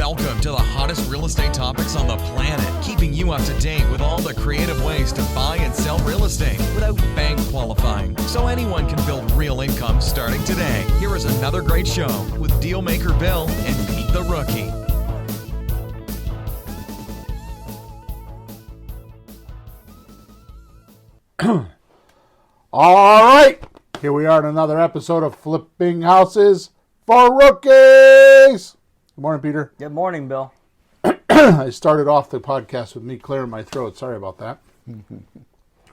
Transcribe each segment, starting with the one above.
Welcome to the hottest real estate topics on the planet, keeping you up to date with all the creative ways to buy and sell real estate without bank qualifying, so anyone can build real income starting today. Here is another great show with Dealmaker Bill and Pete the Rookie. All right, here we are in another episode of Flipping Houses for Rookies. Good morning, Peter. Good morning, Bill. I started off the podcast with me clearing my throat. Sorry about that.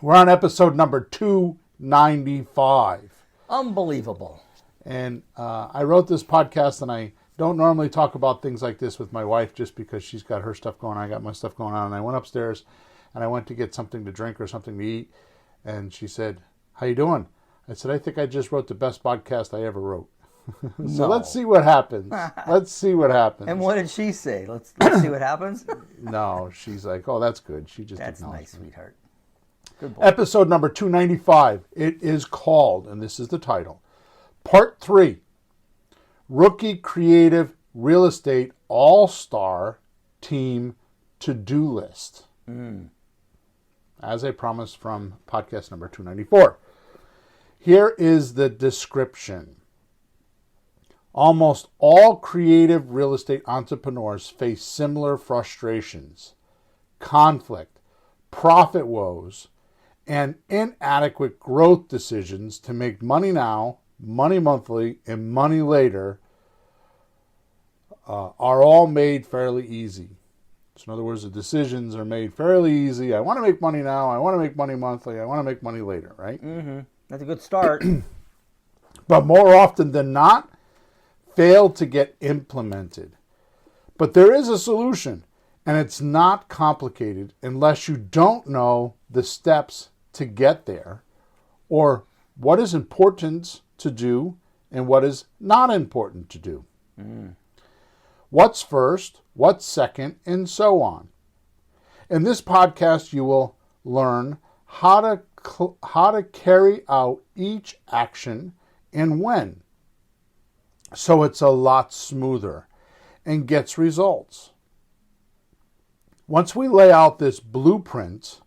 We're on episode number 295. Unbelievable. And I wrote this podcast, and I don't normally talk about things like this with my wife just because she's got her stuff going on. I got my stuff going on. And I went upstairs, and I went to get something to drink or something to eat. And she said, "How you doing?" I said, "I think I just wrote the best podcast I ever wrote." So let's see what happens. Let's see what happens. And what did she say? Let's see what happens. No, she's like, "Oh, that's good." She just That's acknowledged nice, me. sweetheart. Good boy. Episode number 295. It is called, and this is the title, Part 3, Rookie Creative Real Estate All-Star Team To-Do List. As I promised from podcast number 294. Here is the description. Almost all creative real estate entrepreneurs face similar frustrations, conflict, profit woes, and inadequate growth decisions to make money now, money monthly, and money later are all made fairly easy. So in other words, the decisions are made fairly easy. I want to make money now. I want to make money monthly. I want to make money later, right? Mm-hmm. That's a good start. But more often than not, fail to get implemented. But there is a solution, and it's not complicated unless you don't know the steps to get there, or what is important to do and what is not important to do. What's first, what's second, and so on. In this podcast, you will learn how to carry out each action and when, so it's a lot smoother and gets results. Once we lay out this blueprint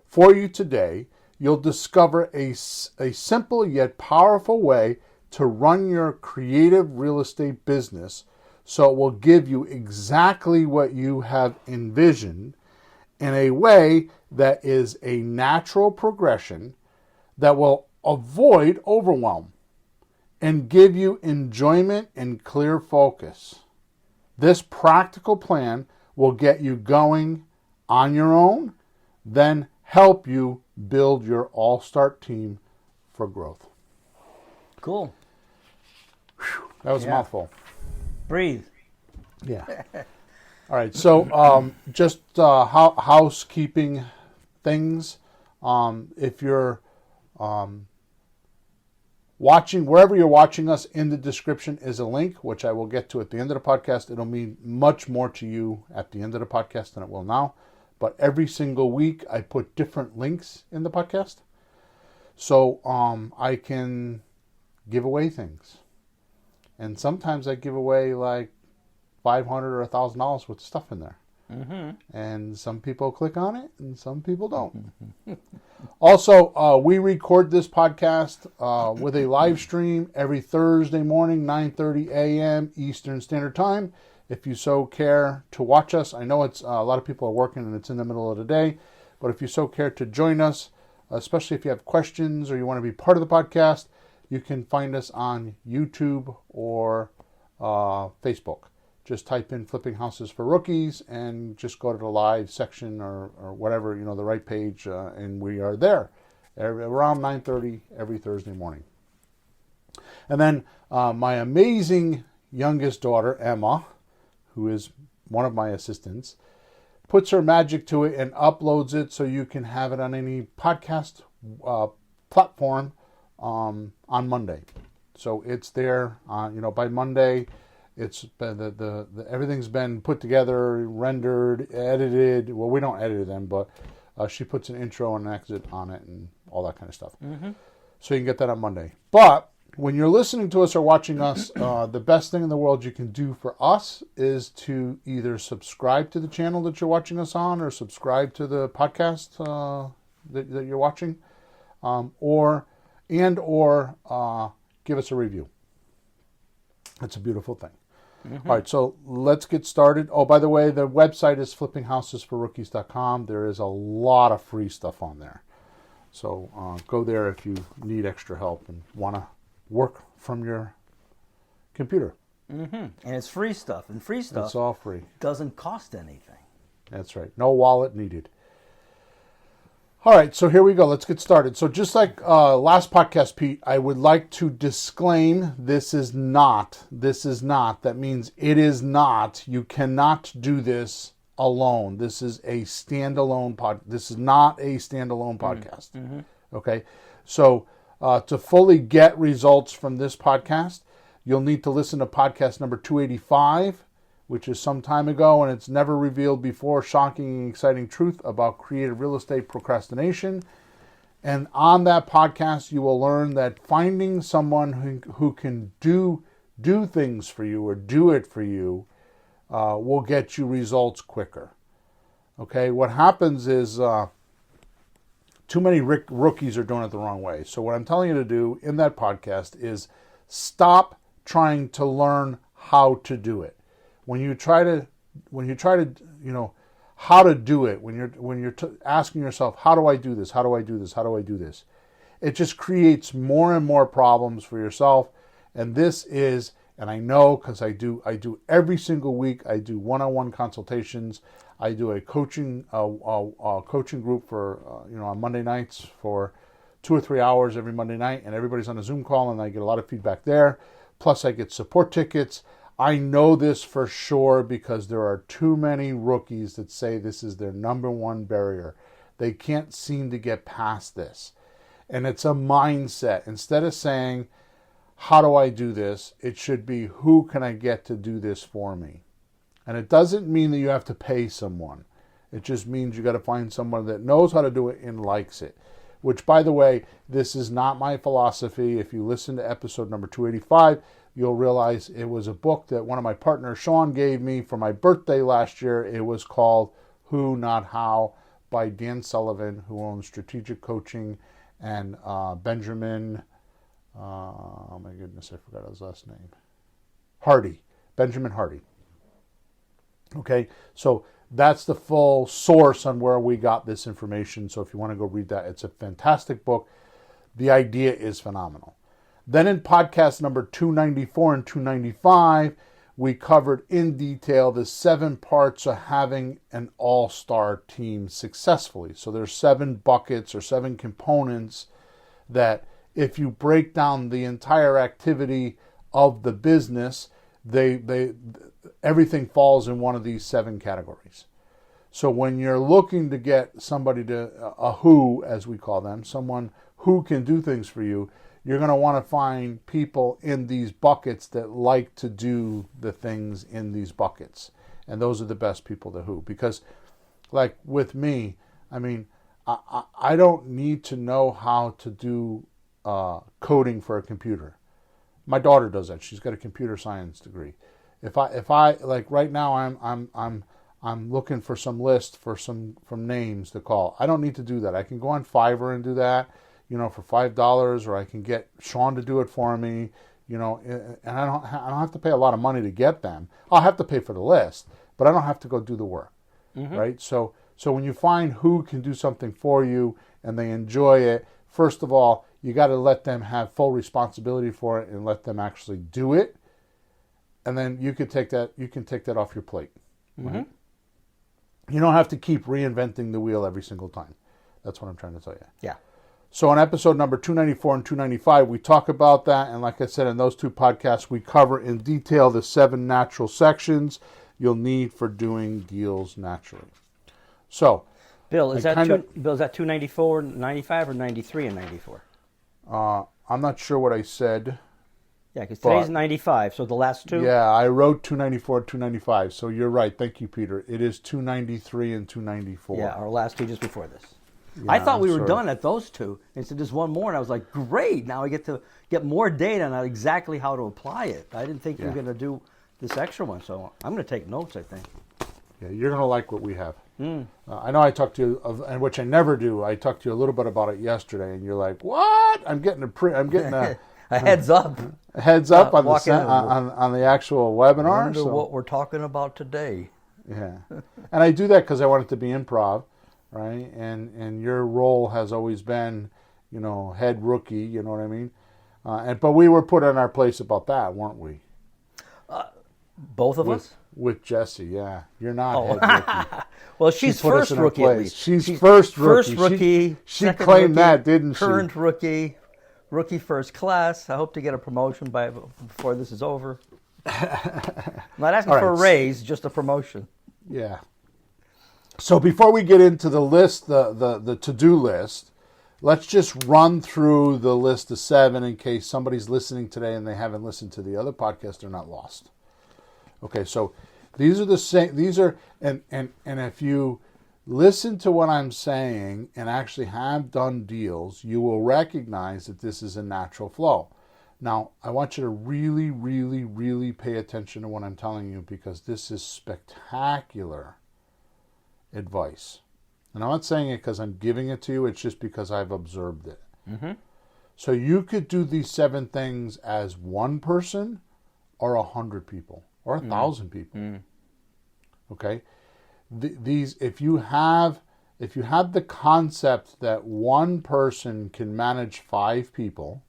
for you today, you'll discover a simple yet powerful way to run your creative real estate business, so it will give you exactly what you have envisioned in a way that is a natural progression that will avoid overwhelm and give you enjoyment and clear focus. This practical plan will get you going on your own, then help you build your all-star team for growth. Cool. Whew, that was a mouthful. Breathe. Yeah. All right. So just housekeeping things. If you're watching, wherever you're watching us, in the description is a link, which I will get to at the end of the podcast. It'll mean much more to you at the end of the podcast than it will now. But every single week I put different links in the podcast, so I can give away things. And sometimes I give away like $500 or $1,000 worth of stuff in there. Mm-hmm. And some people click on it and some people don't. Also, we record this podcast with a live stream every Thursday morning, 9:30 a.m. Eastern Standard Time. If you so care to watch us, I know it's a lot of people are working and it's in the middle of the day, but if you so care to join us, especially if you have questions or you want to be part of the podcast, you can find us on YouTube or Facebook. Just type in Flipping Houses for Rookies and just go to the live section or whatever, the right page, and we are there around 9:30 every Thursday morning. And then my amazing youngest daughter, Emma, who is one of my assistants, puts her magic to it and uploads it so you can have it on any podcast platform on Monday. So it's there, by Monday. It's been everything's been put together, rendered, edited. Well, we don't edit them, but she puts an intro and an exit on it and all that kind of stuff. Mm-hmm. So you can get that on Monday. But when you're listening to us or watching us, the best thing in the world you can do for us is to either subscribe to the channel that you're watching us on, or subscribe to the podcast that you're watching, or give us a review. It's a beautiful thing. Mm-hmm. All right, so let's get started. Oh, by the way, the website is flippinghouses4rookies.com. There is a lot of free stuff on there. So go there if you need extra help and want to work from your computer. Mm-hmm. And it's free stuff. And free stuff, it's all free. Doesn't cost anything. That's right. No wallet needed. All right, so here we go. Let's get started. So just like last podcast, Pete, I would like to disclaim this is not. That means it is not. You cannot do this alone. This is a standalone This is not a standalone podcast. Mm-hmm. Okay? So to fully get results from this podcast, you'll need to listen to podcast number 285, which is some time ago, and it's never revealed before, shocking and exciting truth about creative real estate procrastination. And on that podcast, you will learn that finding someone who can do things for you or do it for you will get you results quicker. Okay, what happens is too many rookies are doing it the wrong way. So what I'm telling you to do in that podcast is stop trying to learn how to do it. When you try to, how to do it, when you're asking yourself, how do I do this? How do I do this? How do I do this? It just creates more and more problems for yourself. And this is, and I know because I do every single week. I do one-on-one consultations. I do a coaching group for on Monday nights for 2 or 3 hours every Monday night, and everybody's on a Zoom call, and I get a lot of feedback there. Plus, I get support tickets. I know this for sure because there are too many rookies that say this is their number one barrier. They can't seem to get past this. And it's a mindset. Instead of saying, how do I do this? It should be, who can I get to do this for me? And it doesn't mean that you have to pay someone. It just means you got to find someone that knows how to do it and likes it. Which, by the way, this is not my philosophy. If you listen to episode number 285, you'll realize it was a book that one of my partners, Sean, gave me for my birthday last year. It was called Who, Not How by Dan Sullivan, who owns Strategic Coaching, and Benjamin, oh my goodness, I forgot his last name. Benjamin Hardy. Okay, so that's the full source on where we got this information. So if you want to go read that, it's a fantastic book. The idea is phenomenal. Then in podcast number 294 and 295, we covered in detail the 7 parts of having an all-star team successfully. So there's 7 buckets or 7 components that if you break down the entire activity of the business, everything falls in one of these 7 categories. So when you're looking to get somebody to, a who, as we call them, someone who can do things for you, you're going to want to find people in these buckets that like to do the things in these buckets. And those are the best people to who. Because like with me, I mean, I don't need to know how to do coding for a computer. My daughter does that. She's got a computer science degree. If I like right now, I'm looking for some list for some names to call. I don't need to do that. I can go on Fiverr and do that, for $5, or I can get Sean to do it for me, and I don't have to pay a lot of money to get them. I'll have to pay for the list, but I don't have to go do the work, right? So when you find who can do something for you and they enjoy it, first of all, you got to let them have full responsibility for it and let them actually do it, and then you can take that off your plate. Right? You don't have to keep reinventing the wheel every single time. That's what I'm trying to tell you. Yeah. So on episode number 294 and 295, we talk about that. And like I said, in those 2 podcasts, we cover in detail the 7 natural sections you'll need for doing deals naturally. So, Bill, is that 294, 95, or 93 and 94? I'm not sure what I said. Yeah, because today's 95, so the last 2? Yeah, I wrote 294, 295. So you're right. Thank you, Peter. It is 293 and 294. Yeah, our last 2 just before this. I thought we were sort done at those two. And so just one more, and I was like, great, now I get to get more data on exactly how to apply it. I didn't think you were going to do this extra one, so I'm going to take notes, I think. Yeah, you're going to like what we have. I know I talked to you, and which I never do. I talked to you a little bit about it yesterday, and you're like, "What? I'm getting a a heads up. A heads up on the actual webinar." I wonder what we're talking about today. Yeah, and I do that because I want it to be improv, right? And your role has always been, head rookie. You know what I mean? But we were put in our place about that, weren't we? Both of us? With Jessie, yeah. You're not head rookie. Well, she's first rookie at least. She's first rookie. First rookie. She claimed rookie, that, didn't she? Current rookie. Rookie first class. I hope to get a promotion before this is over. I'm not asking for a raise, just a promotion. Yeah. So before we get into the list, the to-do list, let's just run through the list of 7 in case somebody's listening today and they haven't listened to the other podcast. They're not lost. Okay, so these are the same. These are and if you listen to what I'm saying and actually have done deals, you will recognize that this is a natural flow. Now, I want you to really, really, really pay attention to what I'm telling you because this is spectacular advice. And I'm not saying it because I'm giving it to you. It's just because I've observed it. Mm-hmm. So you could do these 7 things as one person or 100 people or 1,000 people. Mm. Okay? These, if you have the concept that one person can manage 5 people,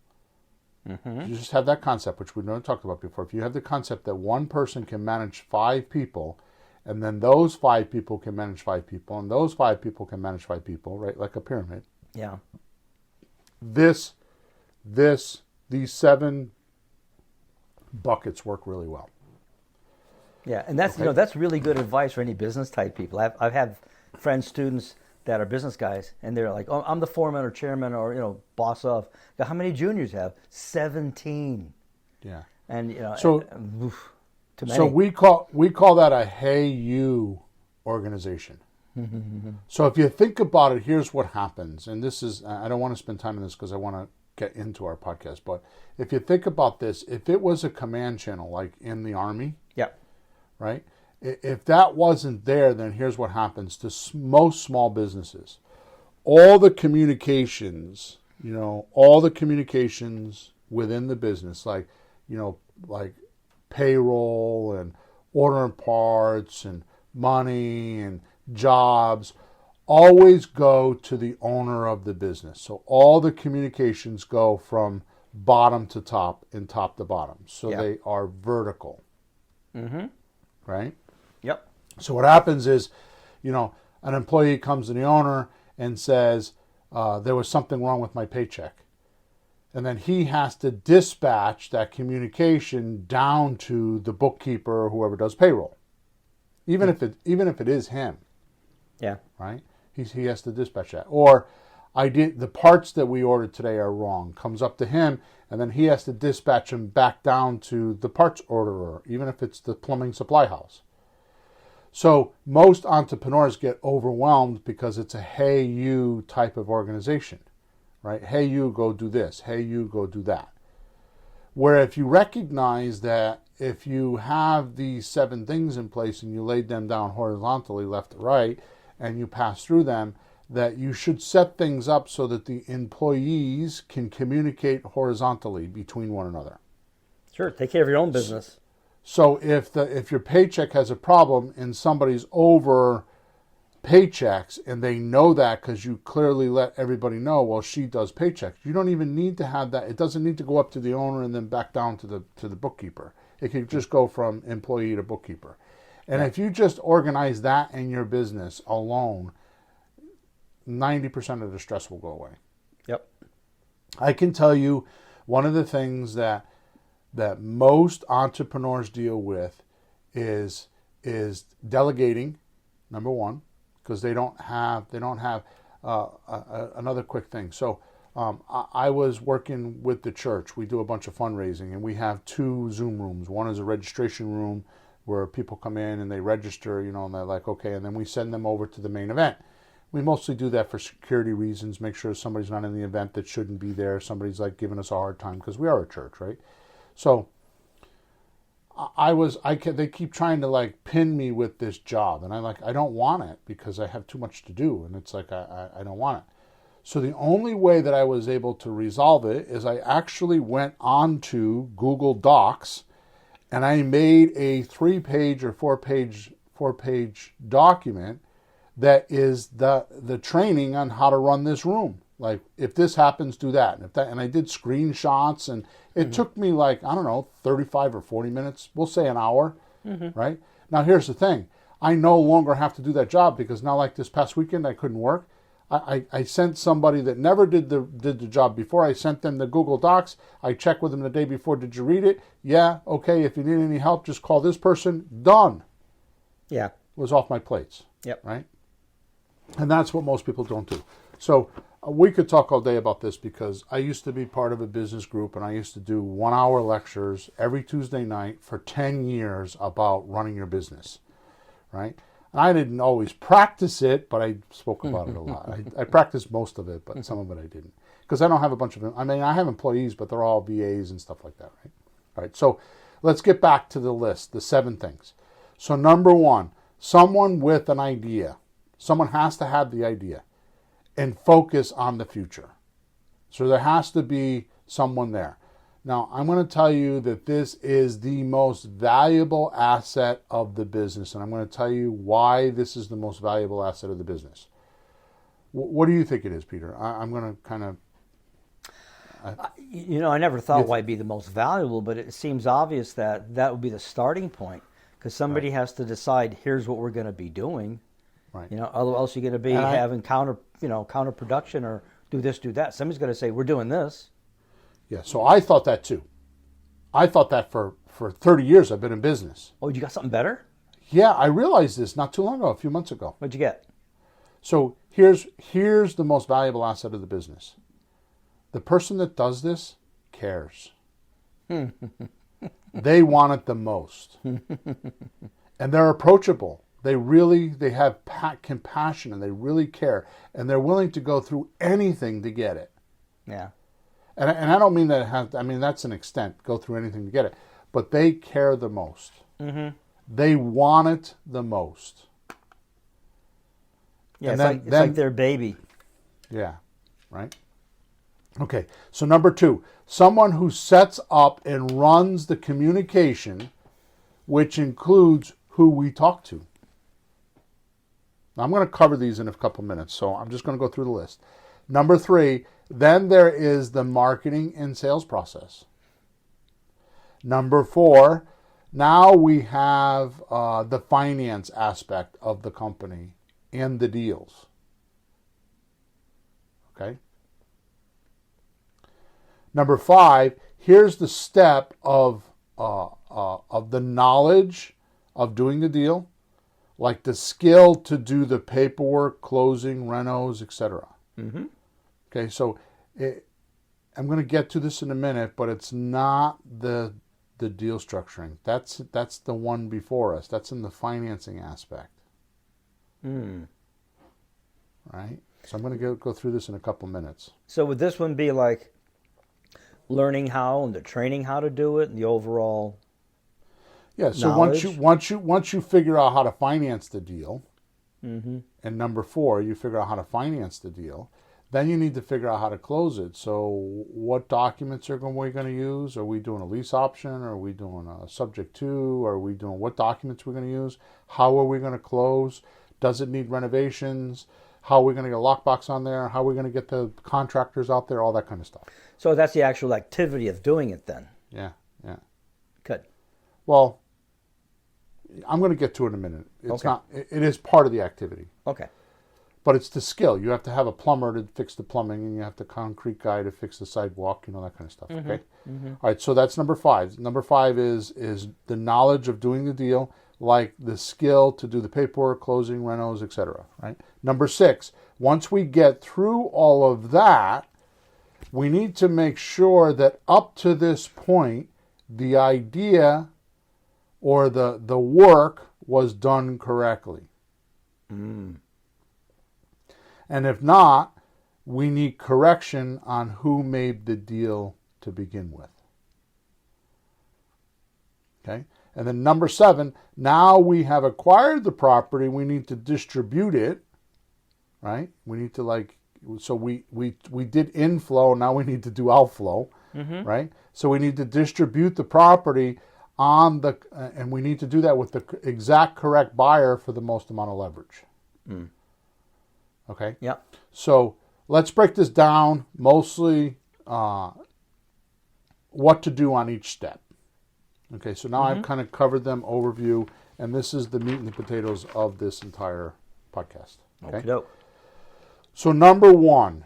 you just have that concept, which we've never talked about before. If you have the concept that one person can manage 5 people, and then those 5 people can manage 5 people, and those 5 people can manage 5 people, right? Like a pyramid. Yeah. These 7 buckets work really well. Yeah, and that's that's really good advice for any business type people. I've had friends, students that are business guys, and they're like, "Oh, I'm the foreman or chairman or boss of." How many juniors you have? 17. Yeah. And so too many. So we call that a hey you organization. So if you think about it, here's what happens, and this is I don't want to spend time on this because I want to get into our podcast, but if you think about this, if it was a command channel like in the Army, right? If that wasn't there, then here's what happens to most small businesses. All the communications, within the business, like payroll and ordering parts and money and jobs, always go to the owner of the business. So all the communications go from bottom to top and top to bottom. So they are vertical. Mm-hmm. Right? Yep. So what happens is, an employee comes to the owner and says, there was something wrong with my paycheck. And then he has to dispatch that communication down to the bookkeeper or whoever does payroll. Even if it is him. Yeah. Right? He has to dispatch that. Or the parts that we ordered today are wrong. Comes up to him, and then he has to dispatch them back down to the parts orderer, even if it's the plumbing supply house. So most entrepreneurs get overwhelmed because it's a hey you type of organization, right? Hey you go do this. Hey you go do that. Where if you recognize that if you have these 7 things in place and you laid them down horizontally left to right and you pass through them, that you should set things up so that the employees can communicate horizontally between one another. Sure, take care of your own business. So if your paycheck has a problem and somebody's over paychecks and they know that because you clearly let everybody know, well, she does paychecks. You don't even need to have that. It doesn't need to go up to the owner and then back down to the bookkeeper. It can just go from employee to bookkeeper. And if you just organize that in your business alone, 90% of the stress will go away. Yep. I can tell you one of the things that most entrepreneurs deal with is delegating, number one, because they don't have another quick thing. So I was working with the church. We do a bunch of fundraising, and we have 2 Zoom rooms. One is a registration room where people come in and they register, and they're like, okay, and then we send them over to the main event. We mostly do that for security reasons, make sure somebody's not in the event that shouldn't be there, somebody's like giving us a hard time, because we are a church, right? So they keep trying to like pin me with this job, and I don't want it because I have too much to do, and it's like I don't want it. So the only way that I was able to resolve it is I actually went onto Google Docs and I made a 3-page or 4-page document that is the training on how to run this room. Like, if this happens, do that. And I did screenshots, and it took me like, I don't know, 35 or 40 minutes. We'll say an hour, right? Now, here's the thing. I no longer have to do that job because now, like this past weekend, I couldn't work. I sent somebody that never did the job before. I sent them the Google Docs. I checked with them the day before. Did you read it? Yeah. Okay. If you need any help, just call this person. Done. Yeah. It was off my plates. Yep. Right? And that's what most people don't do. So we could talk all day about this because I used to be part of a business group, and I used to do 1-hour lectures every Tuesday night for 10 years about running your business. Right? I didn't always practice it, but I spoke about it a lot. I practiced most of it, but some of it I didn't. Because I don't have a bunch of them. I mean, I have employees, but they're all VAs and stuff like that, right? All right, so let's get back to the list, the 7 things. So number 1, someone with an idea. Someone has to have the idea and focus on the future. So there has to be someone there. Now, I'm going to tell you that this is the most valuable asset of the business, and I'm going to tell you why this is the most valuable asset of the business. What do you think it is, Peter? I'm going to kind of... I never thought why it'd be the most valuable, but it seems obvious that would be the starting point, because somebody has to decide, here's what we're going to be doing. Right. Else you're going to be having counterproduction or do this, do that. Somebody's going to say, we're doing this. Yeah, so I thought that too. I thought that for 30 years I've been in business. Oh, you got something better? Yeah, I realized this not too long ago, a few months ago. What'd you get? So here's the most valuable asset of the business. The person that does this cares. They want it the most. And they're approachable. They have compassion, and they really care. And they're willing to go through anything to get it. Yeah. And I don't mean that that's an extent, go through anything to get it. But they care the most. Mm-hmm. They want it the most. Yeah, it's like their baby. Yeah, right? Okay, so number 2, someone who sets up and runs the communication, which includes who we talk to. Now, I'm going to cover these in a couple minutes, so I'm just going to go through the list. Number 3, then there is the marketing and sales process. Number 4, now we have the finance aspect of the company and the deals. Okay? Number 5, here's the step of the knowledge of doing the deal, like the skill to do the paperwork, closing, renos, etc. Mm-hmm. Okay, so I'm going to get to this in a minute, but it's not the deal structuring. That's the one before us. That's in the financing aspect. Right? So I'm going to go through this in a couple minutes. So would this one be like learning how and the training how to do it and the overall Yeah, so knowledge? once you figure out how to finance the deal, mm-hmm. and number 4, you figure out how to finance the deal, then you need to figure out how to close it. So what documents we going to use? Are we doing a lease option? Are we doing a subject to? Are we doing what documents we're going to use? How are we going to close? Does it need renovations? How are we going to get a lockbox on there? How are we going to get the contractors out there? All that kind of stuff. So that's the actual activity of doing it then? Yeah. Good. Well, I'm going to get to it in a minute. It's Okay. not. It is part of the activity. Okay. But it's the skill. You have to have a plumber to fix the plumbing, and you have the concrete guy to fix the sidewalk, that kind of stuff, okay? Mm-hmm. All right, so that's number 5. Number 5 is the knowledge of doing the deal, like the skill to do the paperwork, closing, renos, etc., right? Number 6, once we get through all of that, we need to make sure that up to this point, the idea or the work was done correctly. And if not, we need correction on who made the deal to begin with. Okay? And then number 7, now we have acquired the property, we need to distribute it, right? We need to so we did inflow, now we need to do outflow, right? So we need to distribute the property and we need to do that with the exact correct buyer for the most amount of leverage. Okay? Yep. So let's break this down, mostly what to do on each step. Okay, so now I've kind of covered them, overview, and this is the meat and the potatoes of this entire podcast. Okay. So number 1,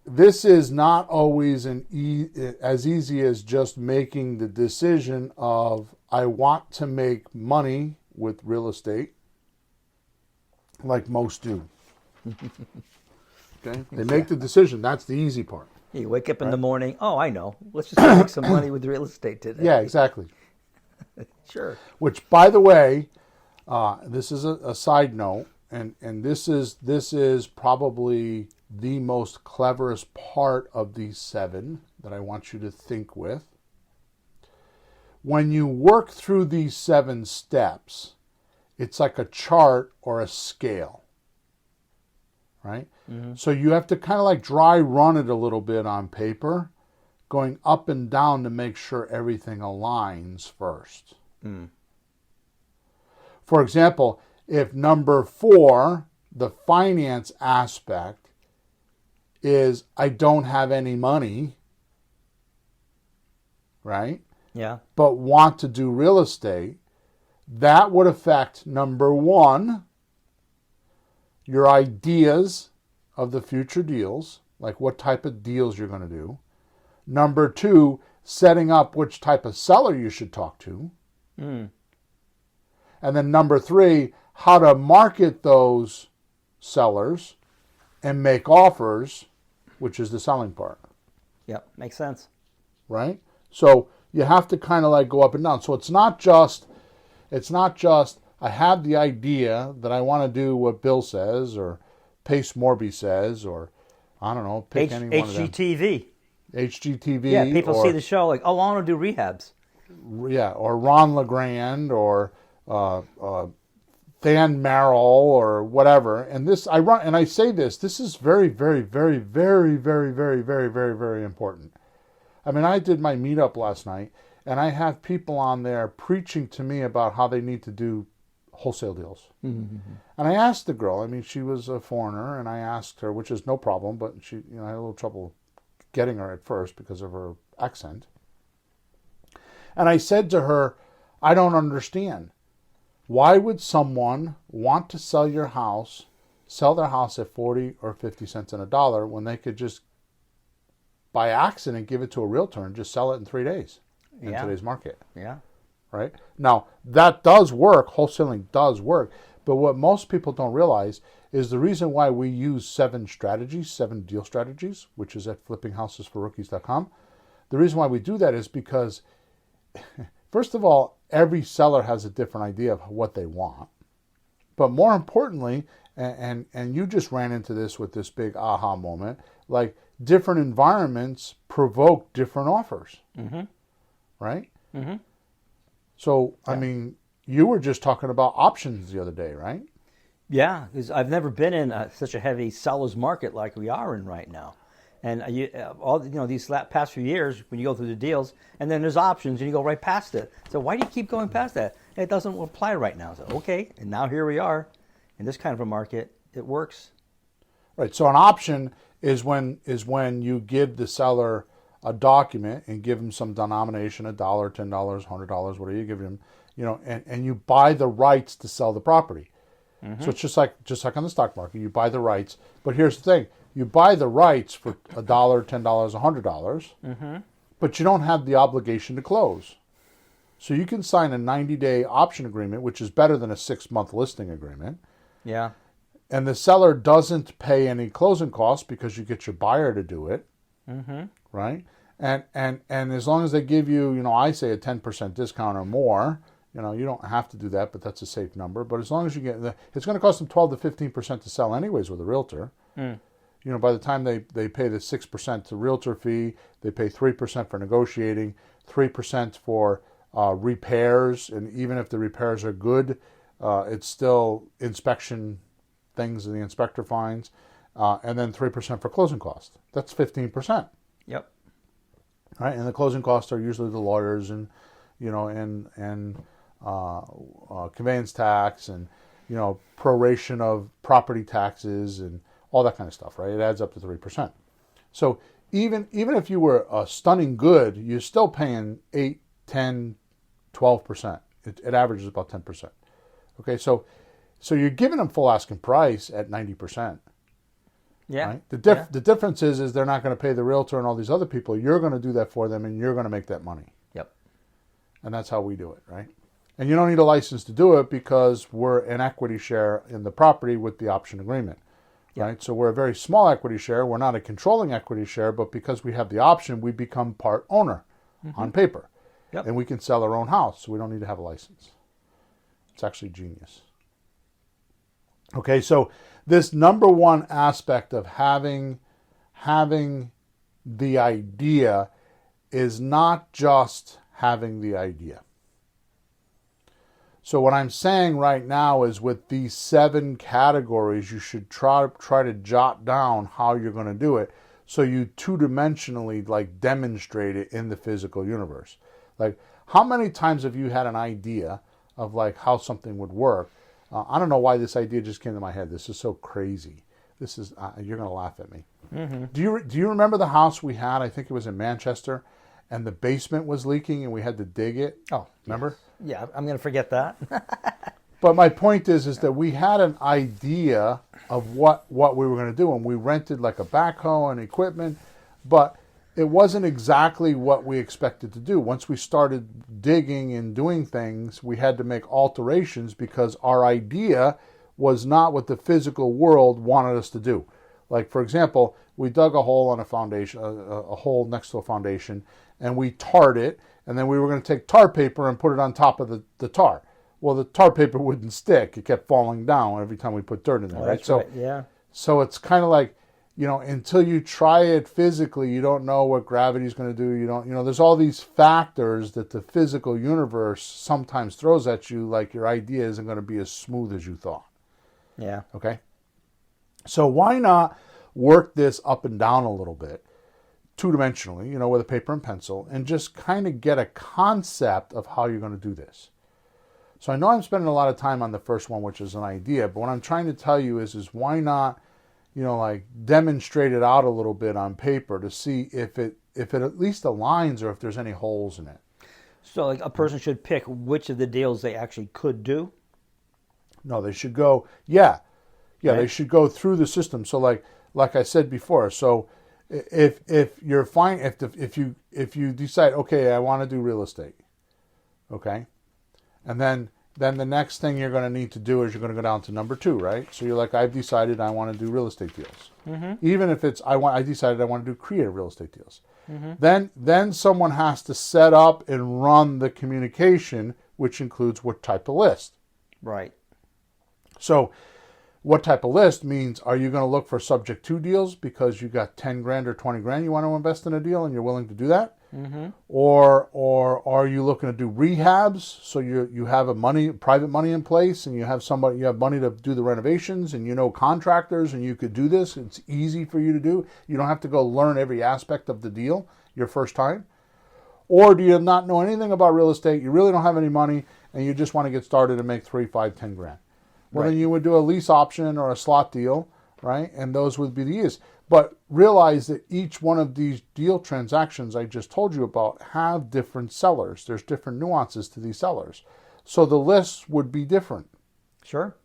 this is not always as easy as just making the decision of, I want to make money with real estate, like most do. Okay, they make the decision. That's the easy part. You wake up in the morning. Oh, I know. Let's just make some money with real estate today. Yeah, exactly. Sure. Which, by the way, this is a side note, and this is probably the most cleverest part of these 7 that I want you to think with. When you work through these 7 steps, it's like a chart or a scale, right? So you have to kind of like dry run it a little bit on paper, going up and down to make sure everything aligns first. For example, if number 4, the finance aspect, is I don't have any money, right? Yeah. But want to do real estate, that would affect number 1, your ideas of the future deals, like what type of deals you're going to do. Number 2, setting up which type of seller you should talk to. And then number 3, how to market those sellers and make offers, which is the selling part. Yep, makes sense. Right? So you have to kind of like go up and down. So it's not just I have the idea that I want to do what Bill says or Pace Morby says, or I don't know, pick any one of them. HGTV. HGTV. Yeah, people see the show like, oh, I want to do rehabs. Yeah, or Ron LeGrand, or Than Merrill, or whatever. And this, I say this is very, very, very, very, very, very, very, very, very important. I mean, I did my meetup last night, and I have people on there preaching to me about how they need to do wholesale deals. And I asked the girl, I mean, she was a foreigner, and I asked her, which is no problem, but she, I had a little trouble getting her at first because of her accent. And I said to her, I don't understand. Why would someone want to sell their house at 40 or 50 cents on a dollar when they could just, by accident, give it to a realtor and just sell it in 3 days in today's market? Yeah. Right? Now, that does work. Wholesaling does work. But what most people don't realize is the reason why we use 7 deal strategies, which is at flippinghousesforrookies.com. The reason why we do that is because, first of all, every seller has a different idea of what they want. But more importantly, and you just ran into this with this big aha moment, like different environments provoke different offers. Right? So, I mean, you were just talking about options the other day, right? Yeah, because I've never been in such a heavy seller's market like we are in right now. And these past few years, when you go through the deals, and then there's options, and you go right past it. So why do you keep going past that? It doesn't apply right now. So okay, and now here we are in this kind of a market. It works. Right. So an option is when you give the seller a document and give them some denomination, $1, $10, $100, whatever you give them, and you buy the rights to sell the property. So it's just like on the stock market, you buy the rights. But here's the thing: you buy the rights for $1, $10, $100, but you don't have the obligation to close. So you can sign a 90-day option agreement, which is better than a 6-month listing agreement. Yeah. And the seller doesn't pay any closing costs because you get your buyer to do it. Right? And as long as they give you, I say a 10% discount or more, you don't have to do that, but that's a safe number. But as long as you get, it's going to cost them 12 to 15% to sell anyways with a realtor. You know, by the time they pay the 6% to realtor fee, they pay 3% for negotiating, 3% for repairs, and even if the repairs are good, it's still inspection things and the inspector finds, and then 3% for closing costs. That's 15%. Yep. Right, and the closing costs are usually the lawyers and, you know, and conveyance tax and, you know, proration of property taxes and all that kind of stuff, right? It adds up to 3%. So even if you were stunning good, you're still paying 8, 10, 12%. It averages about 10%. Okay, so you're giving them full asking price at 90%. Yeah. Right? The difference is they're not going to pay the realtor and all these other people. You're going to do that for them, and you're going to make that money. Yep. And that's how we do it, right? And you don't need a license to do it because we're an equity share in the property with the option agreement, right? So we're a very small equity share. We're not a controlling equity share, but because we have the option, we become part owner on paper. Yep. And we can sell our own house, so we don't need to have a license. It's actually genius. Okay, so this number one aspect of having the idea is not just having the idea. So what I'm saying right now is with these 7 categories, you should try to jot down how you're going to do it so you two-dimensionally like demonstrate it in the physical universe. Like, how many times have you had an idea of like how something would work? I don't know why this idea just came to my head. This is so crazy. This is you're going to laugh at me. Mm-hmm. Do you remember the house we had? I think it was in Manchester, and the basement was leaking, and we had to dig it. Oh, remember? Yes. Yeah, I'm going to forget that. But my point is that we had an idea of what we were going to do, and we rented like a backhoe and equipment, but it wasn't exactly what we expected to do. Once we started digging and doing things, we had to make alterations because our idea was not what the physical world wanted us to do. Like, for example, we dug a hole on a foundation, a hole next to a foundation, and we tarred it, and then we were going to take tar paper and put it on top of the tar. Well, the tar paper wouldn't stick. It kept falling down every time we put dirt in there, right? So, yeah. So it's kind of like, you know, until you try it physically, you don't know what gravity is going to do. You don't, you know, there's all these factors that the physical universe sometimes throws at you, like your idea isn't going to be as smooth as you thought. Yeah. Okay. So why not work this up and down a little bit, two-dimensionally, you know, with a paper and pencil, and just kind of get a concept of how you're going to do this. So I know I'm spending a lot of time on the first one, which is an idea, but what I'm trying to tell you is why not, you know, like demonstrate it out a little bit on paper to see if it at least aligns or if there's any holes in it. So like a person should pick which of the deals they actually could do? No, they should go, right? They should go through the system. So like I said before, so if you're fine, if you decide, okay, I want to do real estate, okay, and then the next thing you're going to need to do is you're going to go down to number 2, right? So you're like, I've decided I want to do real estate deals. Mm-hmm. Even if it's I decided I want to do creative real estate deals. Mm-hmm. Then someone has to set up and run the communication, which includes what type of list. Right. So what type of list means, are you going to look for subject to deals because you got 10 grand or 20 grand you want to invest in a deal and you're willing to do that? Mm-hmm. Or are you looking to do rehabs? So you have private money in place, and you have money to do the renovations, and you know contractors, and you could do this. It's easy for you to do. You don't have to go learn every aspect of the deal your first time. Or do you not know anything about real estate? You really don't have any money, and you just want to get started and make 3, 5, 10 grand. Well, Then you would do a lease option or a slot deal, right? And those would be the easiest. But realize that each one of these deal transactions I just told you about have different sellers. There's different nuances to these sellers. So the lists would be different. Sure.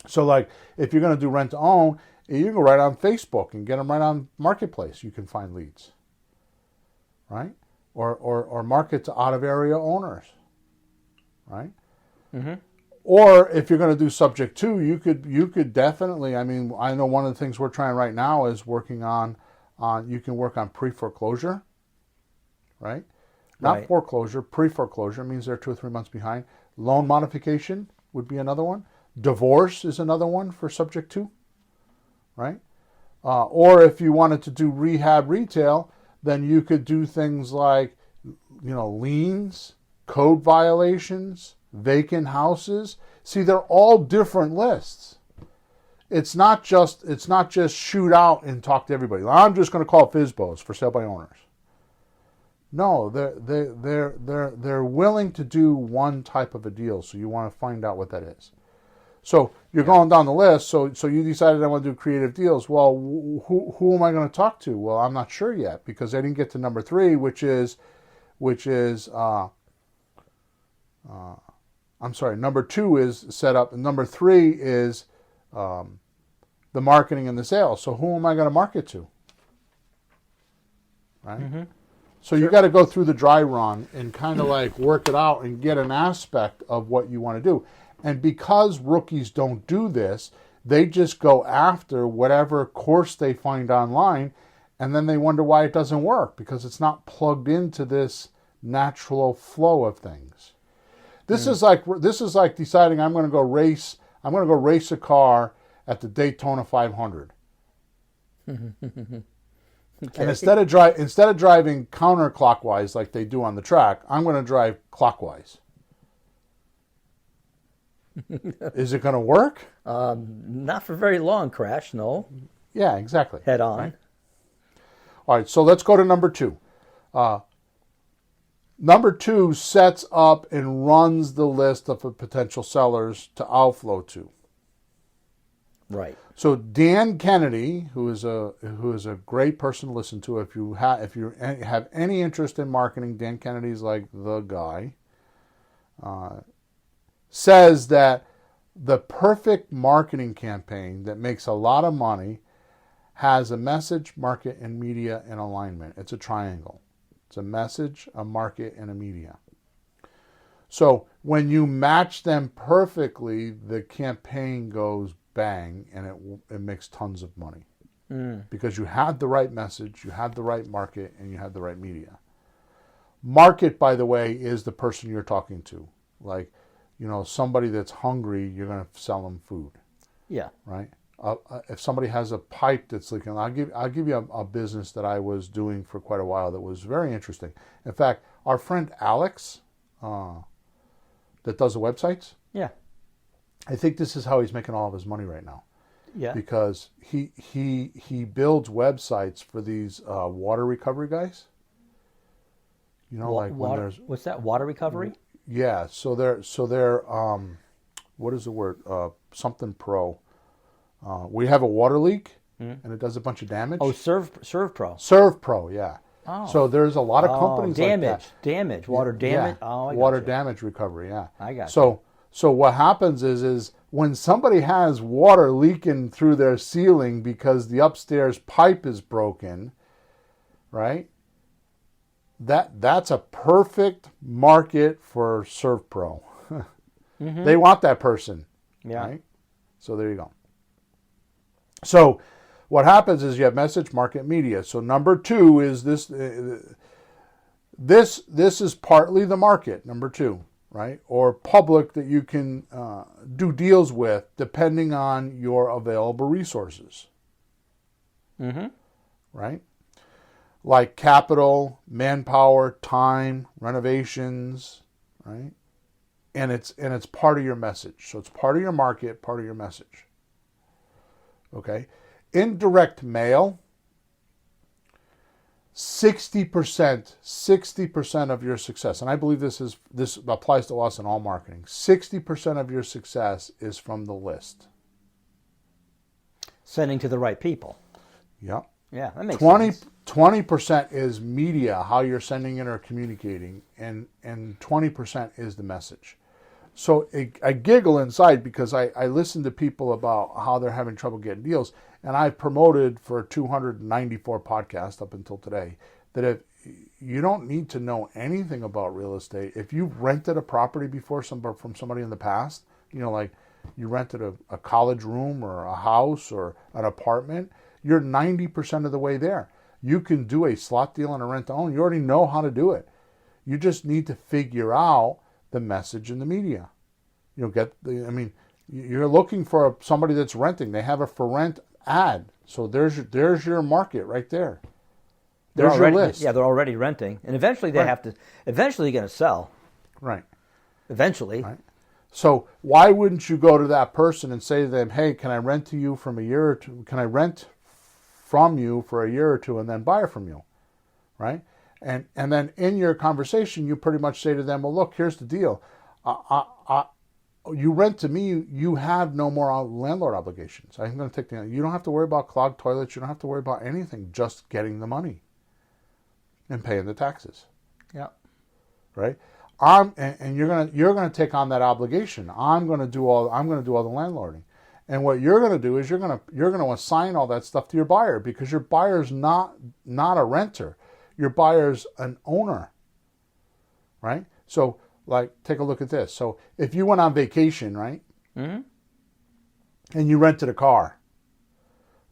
So like if you're going to do rent to own, you can go right on Facebook and get them right on Marketplace. You can find leads, right? Or market to out of area owners, right? Mm-hmm. Or if you're going to do subject to, you could definitely, I mean, I know one of the things we're trying right now is working on you can work on pre-foreclosure, right? Not foreclosure, pre-foreclosure means they're 2 or 3 months behind. Loan modification would be another one. Divorce is another one for subject to, right? Or if you wanted to do rehab retail, then you could do things like, liens, code violations, vacant houses. See, they're all different lists. It's not just shoot out and talk to everybody. I'm just going to call it FSBOs, for sale by owners. No, they're willing to do one type of a deal, so you want to find out what that is. So you're going down the list. So you decided I want to do creative deals. Well, who am I going to talk to? Well, I'm not sure yet, because I didn't get to number 3, number 2 is set up, and number 3 is the marketing and the sales. So who am I going to market to? Right? Mm-hmm. So you got to go through the dry run and kind of like work it out and get an aspect of what you want to do. And because rookies don't do this, they just go after whatever course they find online, and then they wonder why it doesn't work, because it's not plugged into this natural flow of things. This is like deciding I'm going to go race a car at the Daytona 500. Okay. And instead of driving counterclockwise like they do on the track, I'm going to drive clockwise. Is it going to work? Not for very long, Crash, no. Yeah, exactly. Head on. Right? All right, so let's go to number 2. Number 2 sets up and runs the list of potential sellers to outflow to. Right. So Dan Kennedy, who is a great person to listen to, if you have any interest in marketing, Dan Kennedy's like the guy. Says that the perfect marketing campaign that makes a lot of money has a message, market, and media in alignment. It's a triangle. It's a message, a market, and a media. So when you match them perfectly, the campaign goes bang, and it makes tons of money. Because you had the right message, you had the right market, and you had the right media. Market, by the way, is the person you're talking to. Like, somebody that's hungry, you're going to sell them food. Yeah. Right? If somebody has a pipe that's leaking, I'll give you a business that I was doing for quite a while that was very interesting. In fact, our friend Alex, that does the websites. Yeah. I think this is how he's making all of his money right now. Yeah. Because he builds websites for these water recovery guys. Like when there's what's that? Water recovery? Yeah. So they're what is the word? Something pro. We have a water leak, and it does a bunch of damage. Oh, Serve Pro. Serve Pro, yeah. Oh. So there's a lot of companies like that. Water damage. Yeah. Oh, I got water you. damage recovery, yeah. I got you. So what happens is when somebody has water leaking through their ceiling because the upstairs pipe is broken, right? That's a perfect market for Serve Pro. Mm-hmm. They want that person. Yeah. Right? So there you go. So what happens is you have message, market, media. So number 2 is this. This is partly the market, number 2, right? Or public that you can do deals with depending on your available resources. Mm-hmm. Right? Like capital, manpower, time, renovations, right? And it's part of your message. So it's part of your market, part of your message. Okay? Indirect mail, 60% of your success, and I believe this applies to us in all marketing. 60% of your success is from the list. Sending to the right people. Yep. Yeah, that makes sense. 20% is media, how you're sending it or communicating, and 20% is the message. So I giggle inside because I listen to people about how they're having trouble getting deals, and I've promoted for 294 podcasts up until today that if you don't need to know anything about real estate, if you've rented a property before from somebody in the past, like you rented a college room or a house or an apartment, you're 90% of the way there. You can do a slot deal and a rent to own. You already know how to do it. You just need to figure out the message in the media. You're looking for somebody that's renting. They have a for rent add. So there's your market right there. They're There's already, your list. Yeah, they're already renting, and eventually they have to. Eventually, they're going to sell. Right. Eventually. Right. So why wouldn't you go to that person and say to them, "Hey, can I rent to you from a year or two? Can I rent from you for a year or two and then buy from you?" Right? And then in your conversation, you pretty much say to them, "Well, look, here's the deal. You rent to me, you have no more landlord obligations. I'm going to take you don't have to worry about clogged toilets. You don't have to worry about anything. Just getting the money and paying the taxes." Yeah. Right? And you're gonna take on that obligation. I'm gonna do all the landlording. And what you're gonna do is you're gonna assign all that stuff to your buyer, because your buyer's not a renter. Your buyer's an owner. Right? So, like, take a look at this. So if you went on vacation, right? Mm-hmm. And you rented a car,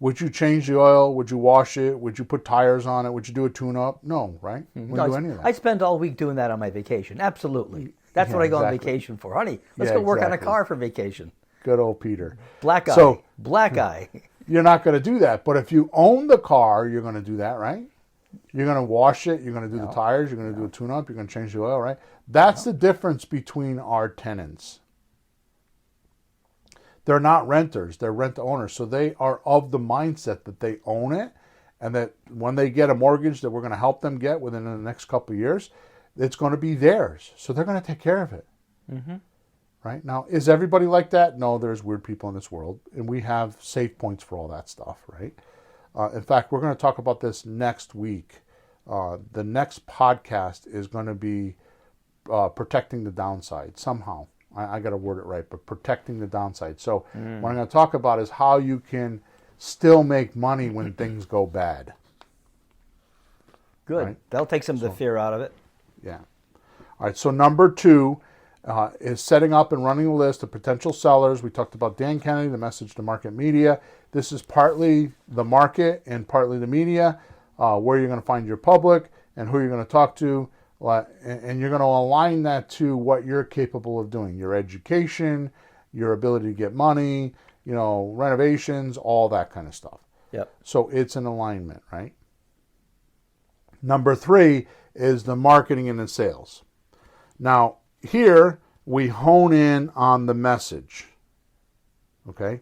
would you change the oil? Would you wash it? Would you put tires on it? Would you do a tune-up? No, right? Wouldn't do any of that. I spend all week doing that on my vacation. Absolutely. That's what I go on vacation for. Honey, let's go work on a car for vacation. Good old Peter. Black eye. Black eye. You're not going to do that. But if you own the car, you're going to do that, right? You're going to wash it. You're going to do the tires. You're going to do a tune-up. You're going to change the oil, right? That's the difference between our tenants. They're not renters. They're rent owners. So they are of the mindset that they own it, and that when they get a mortgage that we're going to help them get within the next couple of years, it's going to be theirs. So they're going to take care of it. Mm-hmm. Right? Now, is everybody like that? No, there's weird people in this world, and we have safe points for all that stuff, right? In fact, we're going to talk about this next week. The next podcast is going to be protecting the downside somehow. I got to word it right, but protecting the downside. So what I'm going to talk about is how you can still make money when things go bad. Good. Right? That'll take some of the fear out of it. Yeah. All right. So number 2 is setting up and running a list of potential sellers. We talked about Dan Kennedy, the message to market media. This is partly the market and partly the media, where you're going to find your public and who you're going to talk to. And you're going to align that to what you're capable of doing, your education, your ability to get money, renovations, all that kind of stuff. Yep. So it's an alignment, right? Number 3 is the marketing and the sales. Now, here we hone in on the message. Okay?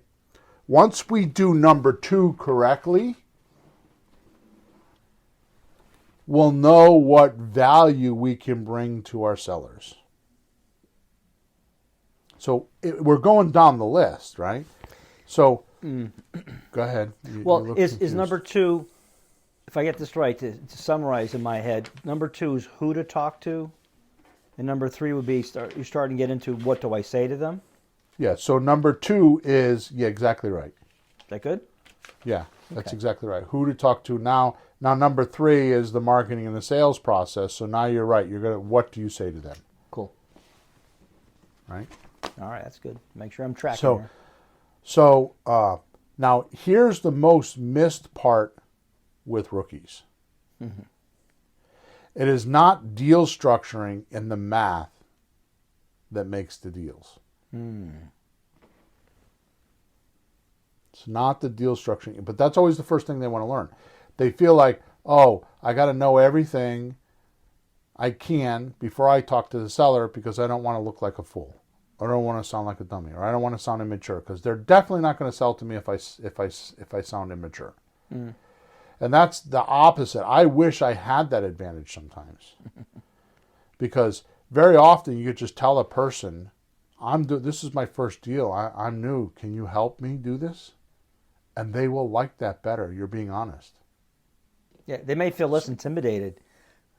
Once we do number 2 correctly, we'll know what value we can bring to our sellers. So we're going down the list, right? So go ahead. Is number 2, if I get this right, to summarize in my head, number 2 is who to talk to, and number 3 would be you're starting to get into what do I say to them? Yeah, so number 2 is, exactly right. Is that good? Yeah, that's exactly right. Who to talk to now. Now, number 3 is the marketing and the sales process. So now you're right. What do you say to them? Cool. Right? All right, that's good. Make sure I'm tracking here. So now here's the most missed part with rookies. Mm-hmm. It is not deal structuring and the math that makes the deals. It's not the deal structuring, but that's always the first thing they want to learn. They feel like, I got to know everything I can before I talk to the seller, because I don't want to look like a fool, or I don't want to sound like a dummy, or I don't want to sound immature, because they're definitely not going to sell to me if I sound immature. And that's the opposite. I wish I had that advantage sometimes, because very often you could just tell a person, this is my first deal. I'm new. Can you help me do this? And they will like that better. You're being honest. Yeah, they may feel less intimidated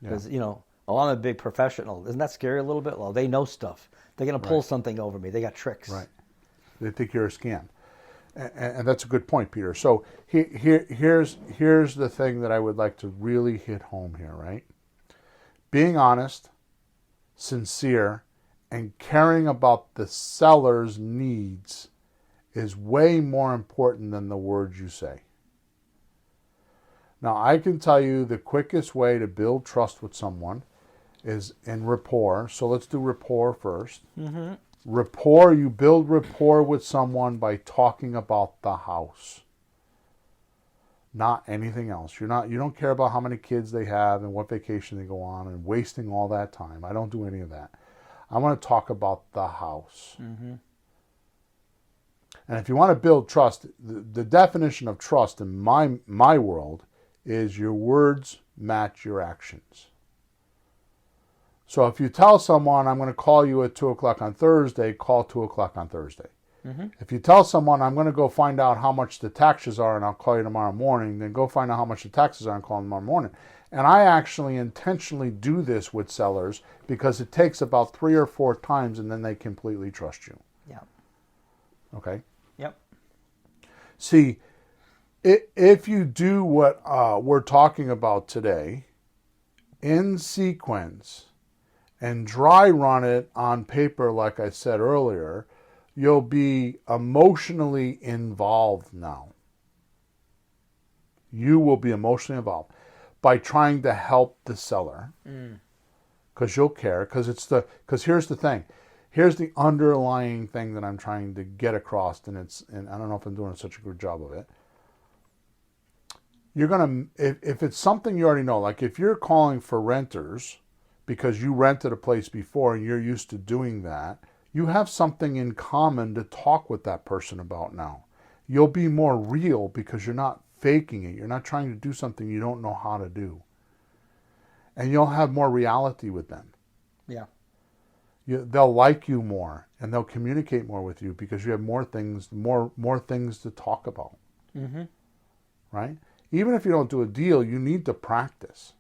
because, I'm a big professional. Isn't that scary a little bit? Well, they know stuff. They're going to pull something over me. They got tricks. Right. They think you're a scam. And that's a good point, Peter. So here's the thing that I would like to really hit home here, right? Being honest, sincere, and caring about the seller's needs is way more important than the words you say. Now, I can tell you the quickest way to build trust with someone is in rapport. So let's do rapport first. Mm-hmm. Rapport, you build rapport with someone by talking about the house. not anything else. You don't care about how many kids they have and what vacation they go on and wasting all that time. I don't do any of that. I want to talk about the house. Mm-hmm. And if you want to build trust, the definition of trust in my world is your words match your actions. So if you tell someone, I'm going to call you at 2 o'clock on Thursday, call 2 o'clock on Thursday. Mm-hmm. If you tell someone, I'm going to go find out how much the taxes are and I'll call you tomorrow morning, then go find out how much the taxes are and call them tomorrow morning. And I actually intentionally do this with sellers because it takes about 3 or 4 times and then they completely trust you. Yeah. Okay? Yep. See, if you do what we're talking about today in sequence and dry run it on paper, like I said earlier, you'll be emotionally involved now. You will be emotionally involved by trying to help the seller. Because you'll care. Because here's the thing. Here's the underlying thing that I'm trying to get across, and I don't know if I'm doing such a good job of it. You're gonna, if it's something you already know, like if you're calling for renters because you rented a place before and you're used to doing that, you have something in common to talk with that person about now. You'll be more real because you're not faking it. You're not trying to do something you don't know how to do. And you'll have more reality with them. Yeah. They'll like you more and they'll communicate more with you because you have more things to talk about. Mm-hmm. Right? Even if you don't do a deal, you need to practice.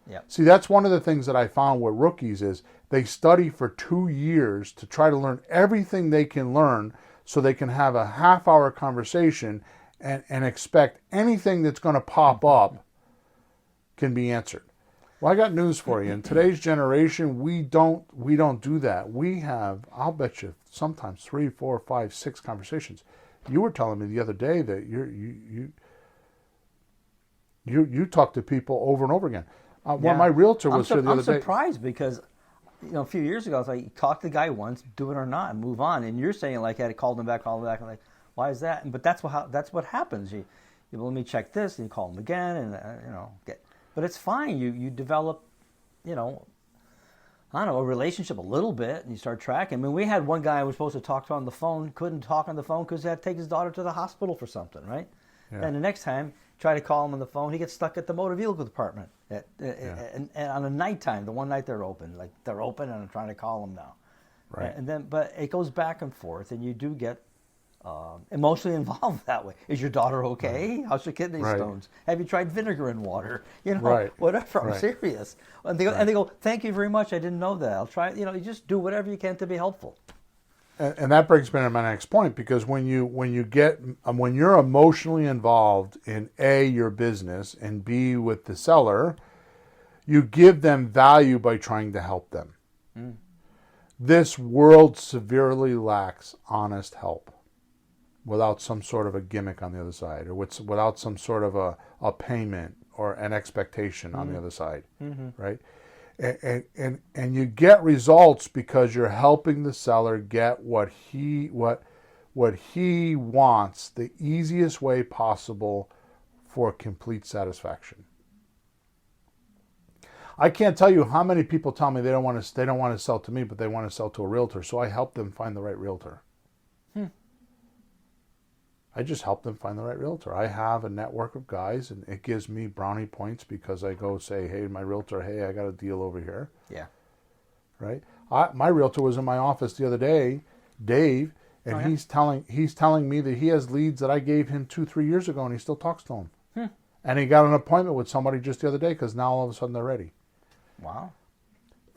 Yeah. See, that's one of the things that I found with rookies is they study for 2 years to try to learn everything they can learn so they can have a half-hour conversation and expect anything that's going to pop up can be answered. Well, I got news for you. In today's generation, we don't do that. We have, I'll bet you, sometimes 3, 4, 5, 6 conversations. You were telling me the other day that you talk to people over and over again. When my realtor was here the other day. I'm surprised because, a few years ago, I was like, talk to the guy once, do it or not, and move on. And you're saying like, I had to call them back. I'm like, why is that? But that's what happens. You let me check this, and you call them again, and But it's fine. You develop, I don't know, a relationship a little bit, and you start tracking. I mean, we had one guy I was supposed to talk to on the phone, couldn't talk on the phone because he had to take his daughter to the hospital for something, right? Yeah. And the next time, try to call him on the phone, he gets stuck at the motor vehicle department and on a nighttime, the one night they're open, and I'm trying to call them now. Right. But it goes back and forth, and you do get emotionally involved that way. Is your daughter okay? Right. How's your kidney stones? Have you tried vinegar in water? Whatever. I'm serious. And they go, thank you very much. I didn't know that. I'll try. You just do whatever you can to be helpful. And that brings me to my next point, because when you're emotionally involved in A, your business, and B, with the seller, you give them value by trying to help them. This world severely lacks honest help without some sort of a gimmick on the other side, or without some sort of a payment or an expectation on the other side, right? And you get results because you're helping the seller get what he wants the easiest way possible for complete satisfaction. I can't tell you how many people tell me they don't want to sell to me, but they want to sell to a realtor, so I help them find the right realtor. I just help them find the right realtor. I have a network of guys, and it gives me brownie points because I go say, hey, my realtor, hey, I got a deal over here. Yeah. Right? My realtor was in my office the other day, Dave, and he's telling me that he has leads that I gave him 2-3 years ago, and he still talks to them. And he got an appointment with somebody just the other day because now all of a sudden they're ready. Wow.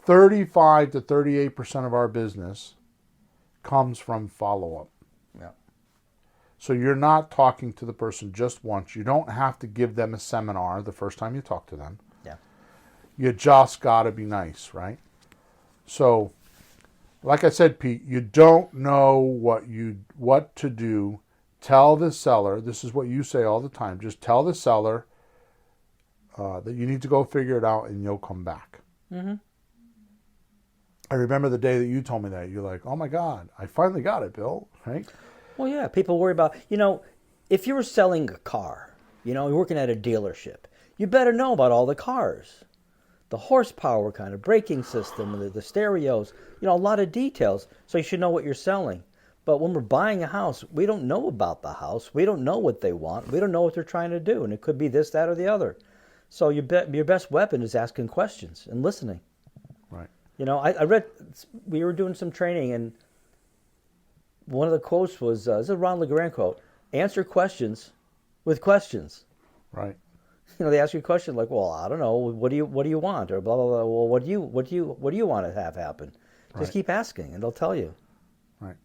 35 to 38% of our business comes from follow-up. Yeah. So you're not talking to the person just once. You don't have to give them a seminar the first time you talk to them. Yeah. You just got to be nice, right? So, like I said, Pete, you don't know what to do. Tell the seller, this is what you say all the time, just tell the seller that you need to go figure it out and you'll come back. I remember the day that you told me that. You're like, oh my God, I finally got it, Bill, right? Well, yeah, people worry about, if you were selling a car You're working at a dealership. You better know about all the cars, the horsepower kind of braking system, the stereos, a lot of details. So you should know what you're selling. But when we're buying a house, we don't know about the house. We don't know what they want. We don't know what they're trying to do. And it could be this, that, or the other. So your best weapon is asking questions and listening. Right. I read, we were doing some training, and one of the quotes was, this is a Ron LeGrand quote, answer questions with questions. Right. They ask you a question like, well, I don't know, what do you want? Or blah, blah, blah. Well, what do you want to have happen? Just keep asking, and they'll tell you. Right.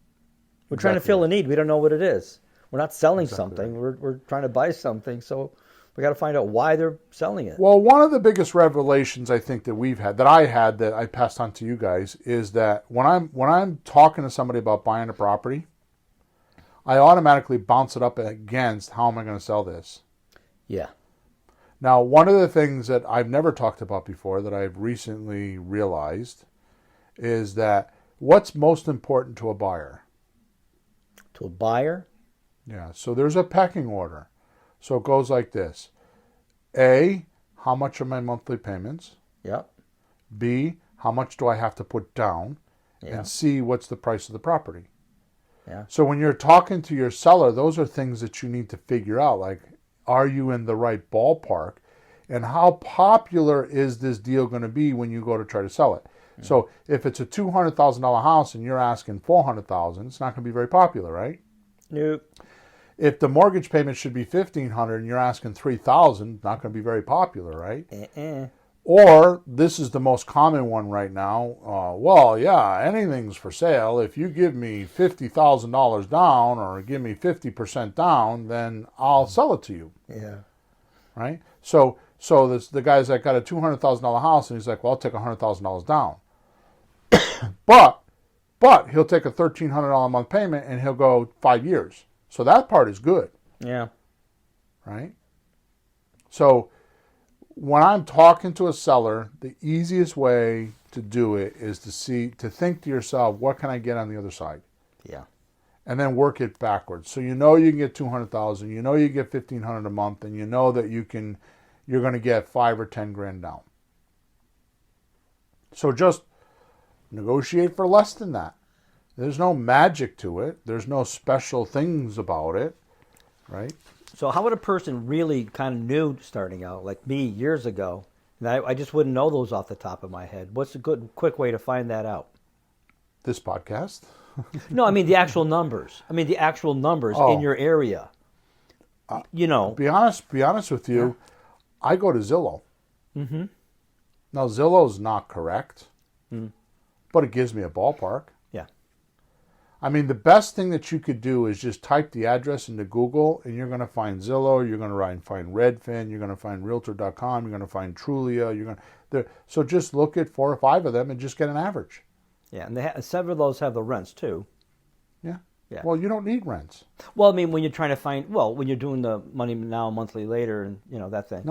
We're trying to fill a need. We don't know what it is. We're not selling Exactly something. right. We're trying to buy something, so we got to find out why they're selling it. Well, one of the biggest revelations I think that I passed on to you guys, is that when I'm talking to somebody about buying a property, I automatically bounce it up against, how am I going to sell this? Yeah. Now, one of the things that I've never talked about before that I've recently realized is that what's most important to a buyer? To a buyer? Yeah, so there's a pecking order. So it goes like this. A, how much are my monthly payments? Yep. B, how much do I have to put down? Yeah. And C, what's the price of the property? Yeah. So when you're talking to your seller, those are things that you need to figure out. Like, are you in the right ballpark? And how popular is this deal going to be when you go to try to sell it? Mm-hmm. So if it's a $200,000 house and you're asking $400,000, it's not going to be very popular, right? Nope. If the mortgage payment should be $1,500 and you're asking $3,000, not going to be very popular, right? Or this is the most common one right now. Well, yeah, anything's for sale. If you give me $50,000 down or give me 50% down, then I'll sell it to you. Yeah. Right? So the guy's like got a $200,000 house and he's like, well, I'll take $100,000 down. but he'll take a $1,300 a month payment and he'll go 5 years. So that part is good. Yeah. Right? So when I'm talking to a seller, the easiest way to do it is to think to yourself, what can I get on the other side? Yeah. And then work it backwards. So you know you can get $200,000, you know you get $1,500 a month, and you know that you're going to get $5 or $10,000 down. So just negotiate for less than that. There's no magic to it. There's no special things about it, right? So how would a person really kind of new starting out, like me years ago, and I just wouldn't know those off the top of my head. What's a good, quick way to find that out? This podcast? No, I mean the actual numbers. In your area. Be honest with you, I go to Zillow. Mm-hmm. Now, Zillow's not correct, but it gives me a ballpark. Yeah. I mean, the best thing that you could do is just type the address into Google, and you're going to find Zillow, you're going to find Redfin, you're going to find realtor.com, you're going to find Trulia. So just look at 4 or 5 of them and just get an average. Yeah, and several of those have the rents too. Yeah. Yeah. Well, you don't need rents. Well, I mean, when you're trying to find, when you're doing the money now, monthly later, and that thing.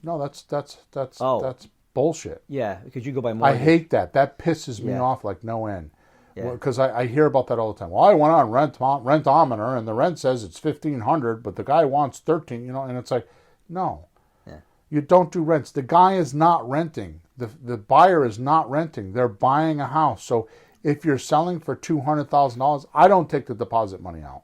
No, that's bullshit. Yeah, because you go by mortgage. I hate that. That pisses me off like no end. Yeah. Because I hear about that all the time. Well, I went on Rentometer and the rent says it's $1,500, but the guy wants $13. And it's like, no. Yeah. You don't do rents. The guy is not renting. The buyer is not renting. They're buying a house. So if you're selling for $200,000, I don't take the deposit money out.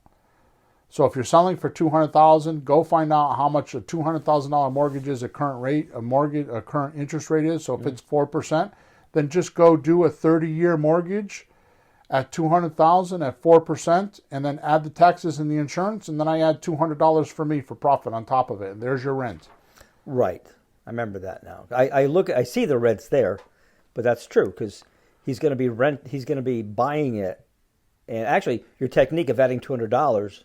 So if you're selling for $200,000, go find out how much a $200,000 mortgage is at current rate, a current interest rate is. So if it's 4%, then just go do a 30-year mortgage at $200,000 at 4%, and then add the taxes and the insurance, and then I add $200 for me for profit on top of it, and there's your rent. Right. I remember that now. I see the rents there, but that's true because he's going to be buying it, and actually your technique of adding $200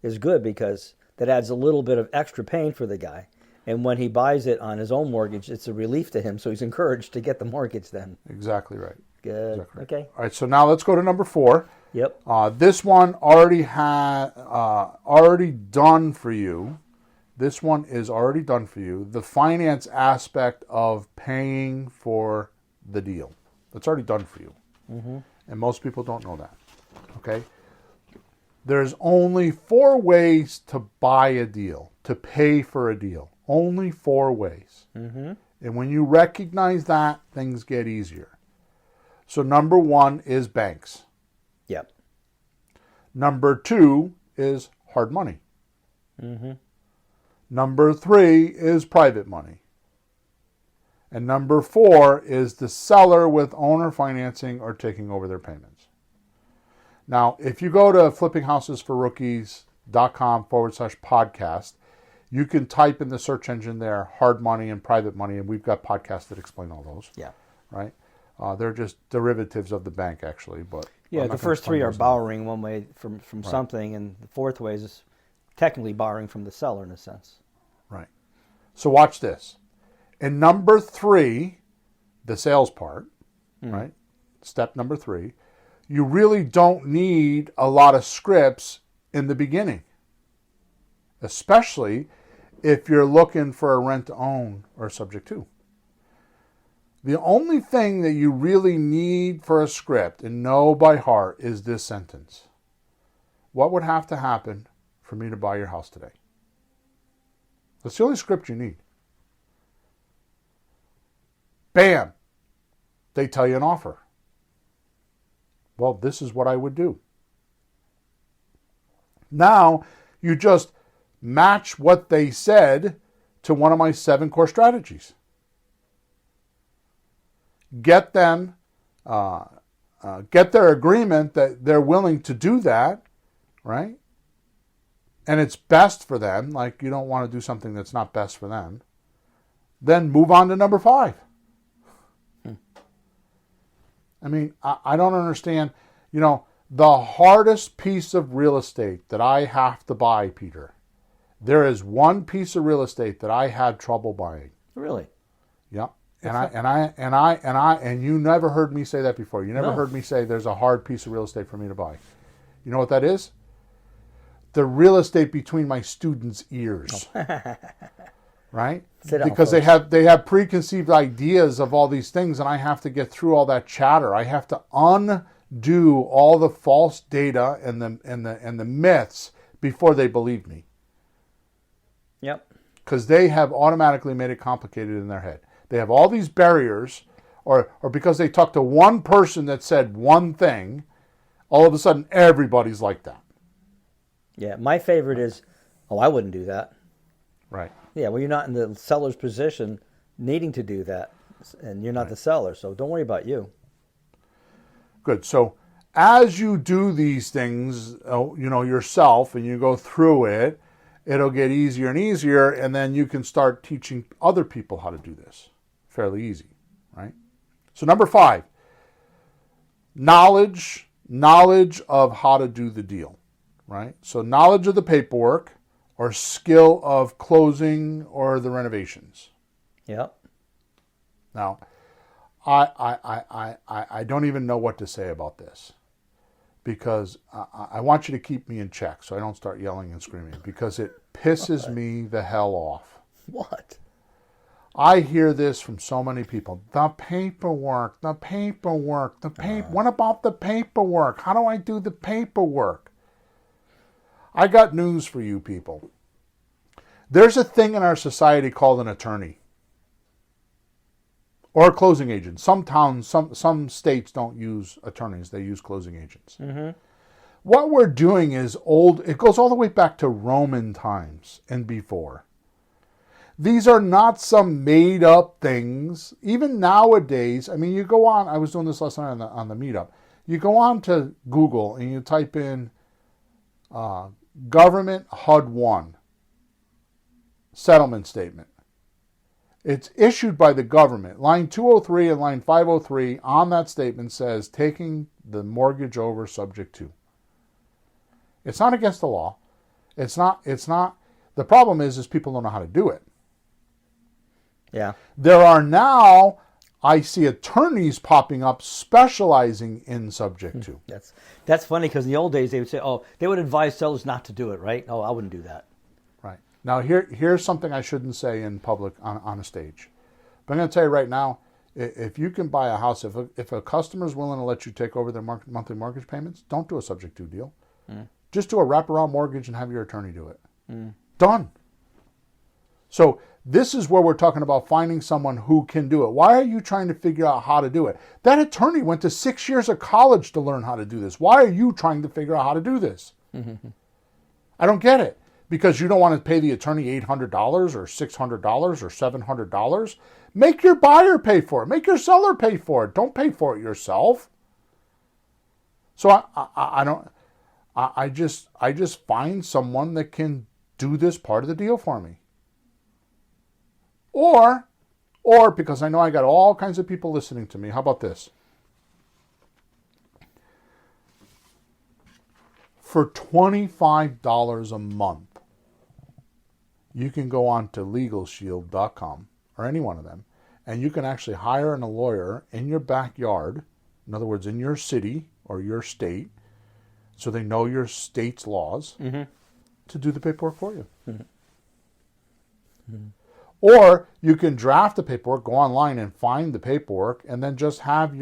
is good because that adds a little bit of extra pain for the guy, and when he buys it on his own mortgage, it's a relief to him, so he's encouraged to get the mortgage then. Exactly right. Good. Exactly right. Okay. All right. So now let's go to number 4. Yep. This one already done for you. This one is already done for you. The finance aspect of paying for the deal. That's already done for you. Mm-hmm. And most people don't know that. Okay? There's only 4 ways to buy a deal, to pay for a deal. Only 4 ways. Mm-hmm. And when you recognize that, things get easier. So number 1 is banks. Yep. Number 2 is hard money. Mm-hmm. Number 3 is private money. And number 4 is the seller with owner financing or taking over their payments. Now, if you go to flippinghousesforrookies.com/podcast, you can type in the search engine there, hard money and private money, and we've got podcasts that explain all those. Yeah. Right? They're just derivatives of the bank, actually. But yeah, the first 3 are borrowing one way from right. something, and the fourth way is technically borrowing from the seller in a sense. Right. So watch this. In number 3, the sales part, right? Step number 3, you really don't need a lot of scripts in the beginning, especially if you're looking for a rent-to-own or subject to. The only thing that you really need for a script and know by heart is this sentence. What would have to happen for me to buy your house today? That's the only script you need. Bam! They tell you an offer. Well, this is what I would do. Now, you just match what they said to one of my 7 core strategies. Get them, get their agreement that they're willing to do that, right? And it's best for them, like you don't want to do something that's not best for them. Then move on to number 5. I mean, I don't understand. You know, the hardest piece of real estate that I have to buy, Peter, there is one piece of real estate that I had trouble buying. Really? Yeah. And you never heard me say that before. You never heard me say there's a hard piece of real estate for me to buy. You know what that is? The real estate between my students' ears. Right? Because they have preconceived ideas of all these things, and I have to get through all that chatter. I have to undo all the false data and the myths before they believe me. Yep. Because they have automatically made it complicated in their head. They have all these barriers, or because they talked to one person that said one thing, all of a sudden everybody's like that. Yeah, my favorite is, I wouldn't do that. Right. Yeah, well, you're not in the seller's position needing to do that, and you're not the seller, so don't worry about you. Good. So as you do these things, yourself, and you go through it, it'll get easier and easier, and then you can start teaching other people how to do this. Fairly easy, right? So number 5, knowledge of how to do the deal, right? So knowledge of the paperwork, or skill of closing or the renovations. Yep. Now, I don't even know what to say about this, because I want you to keep me in check so I don't start yelling and screaming, because it pisses me the hell off. What? I hear this from so many people. The paperwork. What about the paperwork? How do I do the paperwork? I got news for you people. There's a thing in our society called an attorney or a closing agent. Some towns, some states don't use attorneys. They use closing agents. Mm-hmm. What we're doing is it goes all the way back to Roman times and before. These are not some made up things. Even nowadays, I mean, you go on, I was doing this last night on the meetup. You go on to Google and you type in Government HUD 1 settlement statement. It's issued by the government. Line 203 and line 503 on that statement says taking the mortgage over subject to. It's not against the law. It's not. The problem is people don't know how to do it. Yeah. There are now, I see attorneys popping up specializing in subject to. That's funny, because in the old days they would say, they would advise sellers not to do it, right? I wouldn't do that. Right. Now here's something I shouldn't say in public on a stage. But I'm going to tell you right now, if you can buy a house, if a customer is willing to let you take over their monthly mortgage payments, don't do a subject to deal. Just do a wraparound mortgage and have your attorney do it. Done. So this is where we're talking about finding someone who can do it. Why are you trying to figure out how to do it? That attorney went to 6 years of college to learn how to do this. Why are you trying to figure out how to do this? I don't get it. Because you don't want to pay the attorney $800 or $600 or $700. Make your buyer pay for it. Make your seller pay for it. Don't pay for it yourself. So I just find someone that can do this part of the deal for me. Or because I know I got all kinds of people listening to me. How about this? For $25 a month, you can go on to LegalShieldcom or any one of them, and you can actually hire a lawyer in your backyard, in other words, in your city or your state, so they know your state's laws, to do the paperwork for you. Or you can draft the paperwork, go online and find the paperwork, and then just have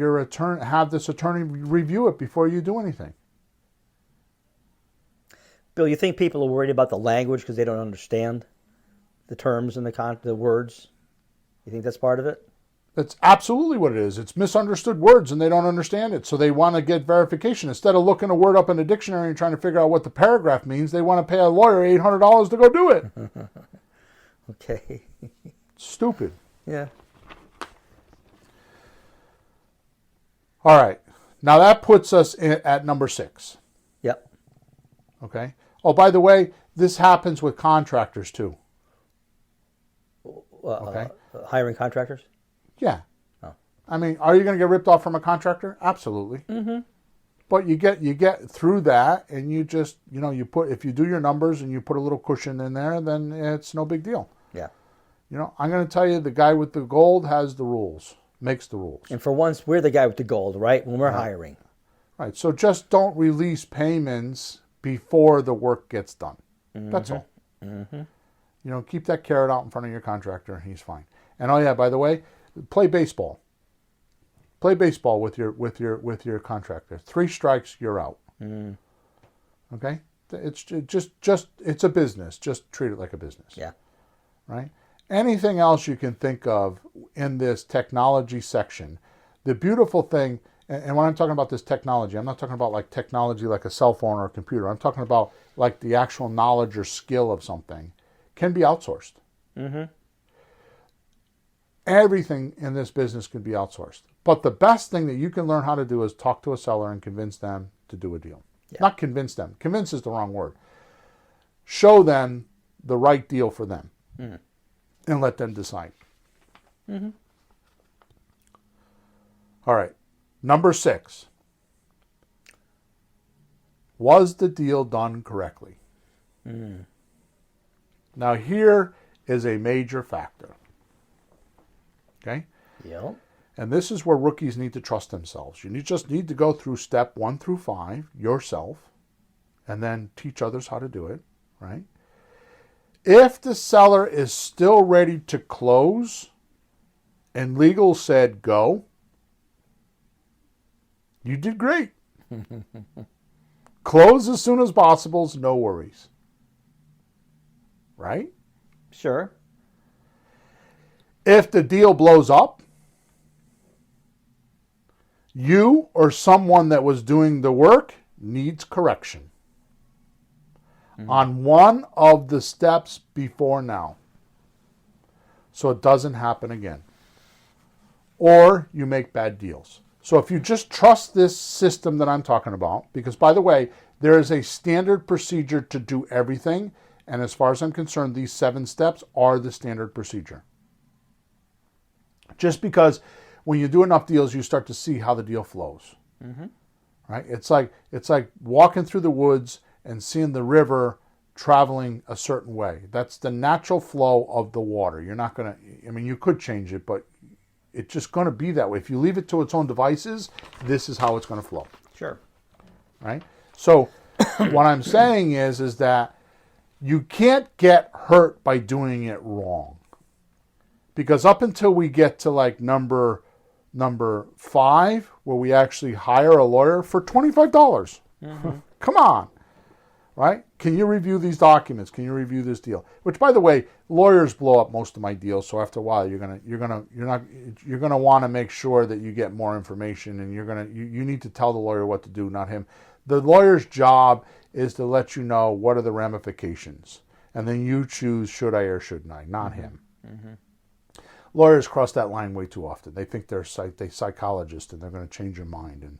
this attorney review it before you do anything. Bill, you think people are worried about the language because they don't understand the terms and the words? You think that's part of it? That's absolutely what it is. It's misunderstood words and they don't understand it. So they want to get verification. Instead of looking a word up in a dictionary and trying to figure out what the paragraph means, they want to pay a lawyer $800 to go do it. Okay. Stupid. Yeah. All right. Now that puts us at number 6. Yep. Okay. Oh, by the way, this happens with contractors too. Okay. Hiring contractors? Yeah. Oh. I mean, are you going to get ripped off from a contractor? Absolutely. But you get through that, and you just, if you do your numbers and you put a little cushion in there, then it's no big deal. Yeah. I'm going to tell you, the guy with the gold has the rules, makes the rules. And for once, we're the guy with the gold, right? When we're hiring. Right. So just don't release payments before the work gets done. That's all. Keep that carrot out in front of your contractor, and he's fine. And oh yeah, by the way, play baseball. Play baseball with your contractor. 3 strikes, you're out. Okay? It's it's a business. Just treat it like a business. Yeah. Right? Anything else you can think of in this technology section? The beautiful thing, and when I'm talking about this technology, I'm not talking about like technology like a cell phone or a computer. I'm talking about like the actual knowledge or skill of something can be outsourced. Everything in this business can be outsourced. But the best thing that you can learn how to do is talk to a seller and convince them to do a deal. Yeah. Not convince them. Convince is the wrong word. Show them the right deal for them and let them decide. All right. Number 6. Was the deal done correctly? Now here is a major factor. Okay? Yep. And this is where rookies need to trust themselves. You just need to go through step 1 through 5 yourself and then teach others how to do it, right? If the seller is still ready to close and legal said go, you did great. Close as soon as possible, no worries. Right? Sure. If the deal blows up, you or someone that was doing the work needs correction on one of the steps before now, so it doesn't happen again. Or you make bad deals. So if you just trust this system that I'm talking about, because by the way, there is a standard procedure to do everything, and as far as I'm concerned, these 7 steps are the standard procedure. Just because when you do enough deals, you start to see how the deal flows. Right? It's like walking through the woods and seeing the river traveling a certain way. That's the natural flow of the water. You're not going to, you could change it, but it's just going to be that way. If you leave it to its own devices, this is how it's going to flow. Sure. Right? So what I'm saying is that you can't get hurt by doing it wrong. Because up until we get to like number 5, where we actually hire a lawyer for $25. Come on. right? Can you review these documents? Can you review this deal? Which, by the way, lawyers blow up most of my deals. So after a while, you're gonna want to make sure that you get more information, and you need to tell the lawyer what to do, not him. The lawyer's job is to let you know what are the ramifications, and then you choose should I or shouldn't I, not him. Lawyers cross that line way too often. They think they're psychologists and they're going to change your mind, and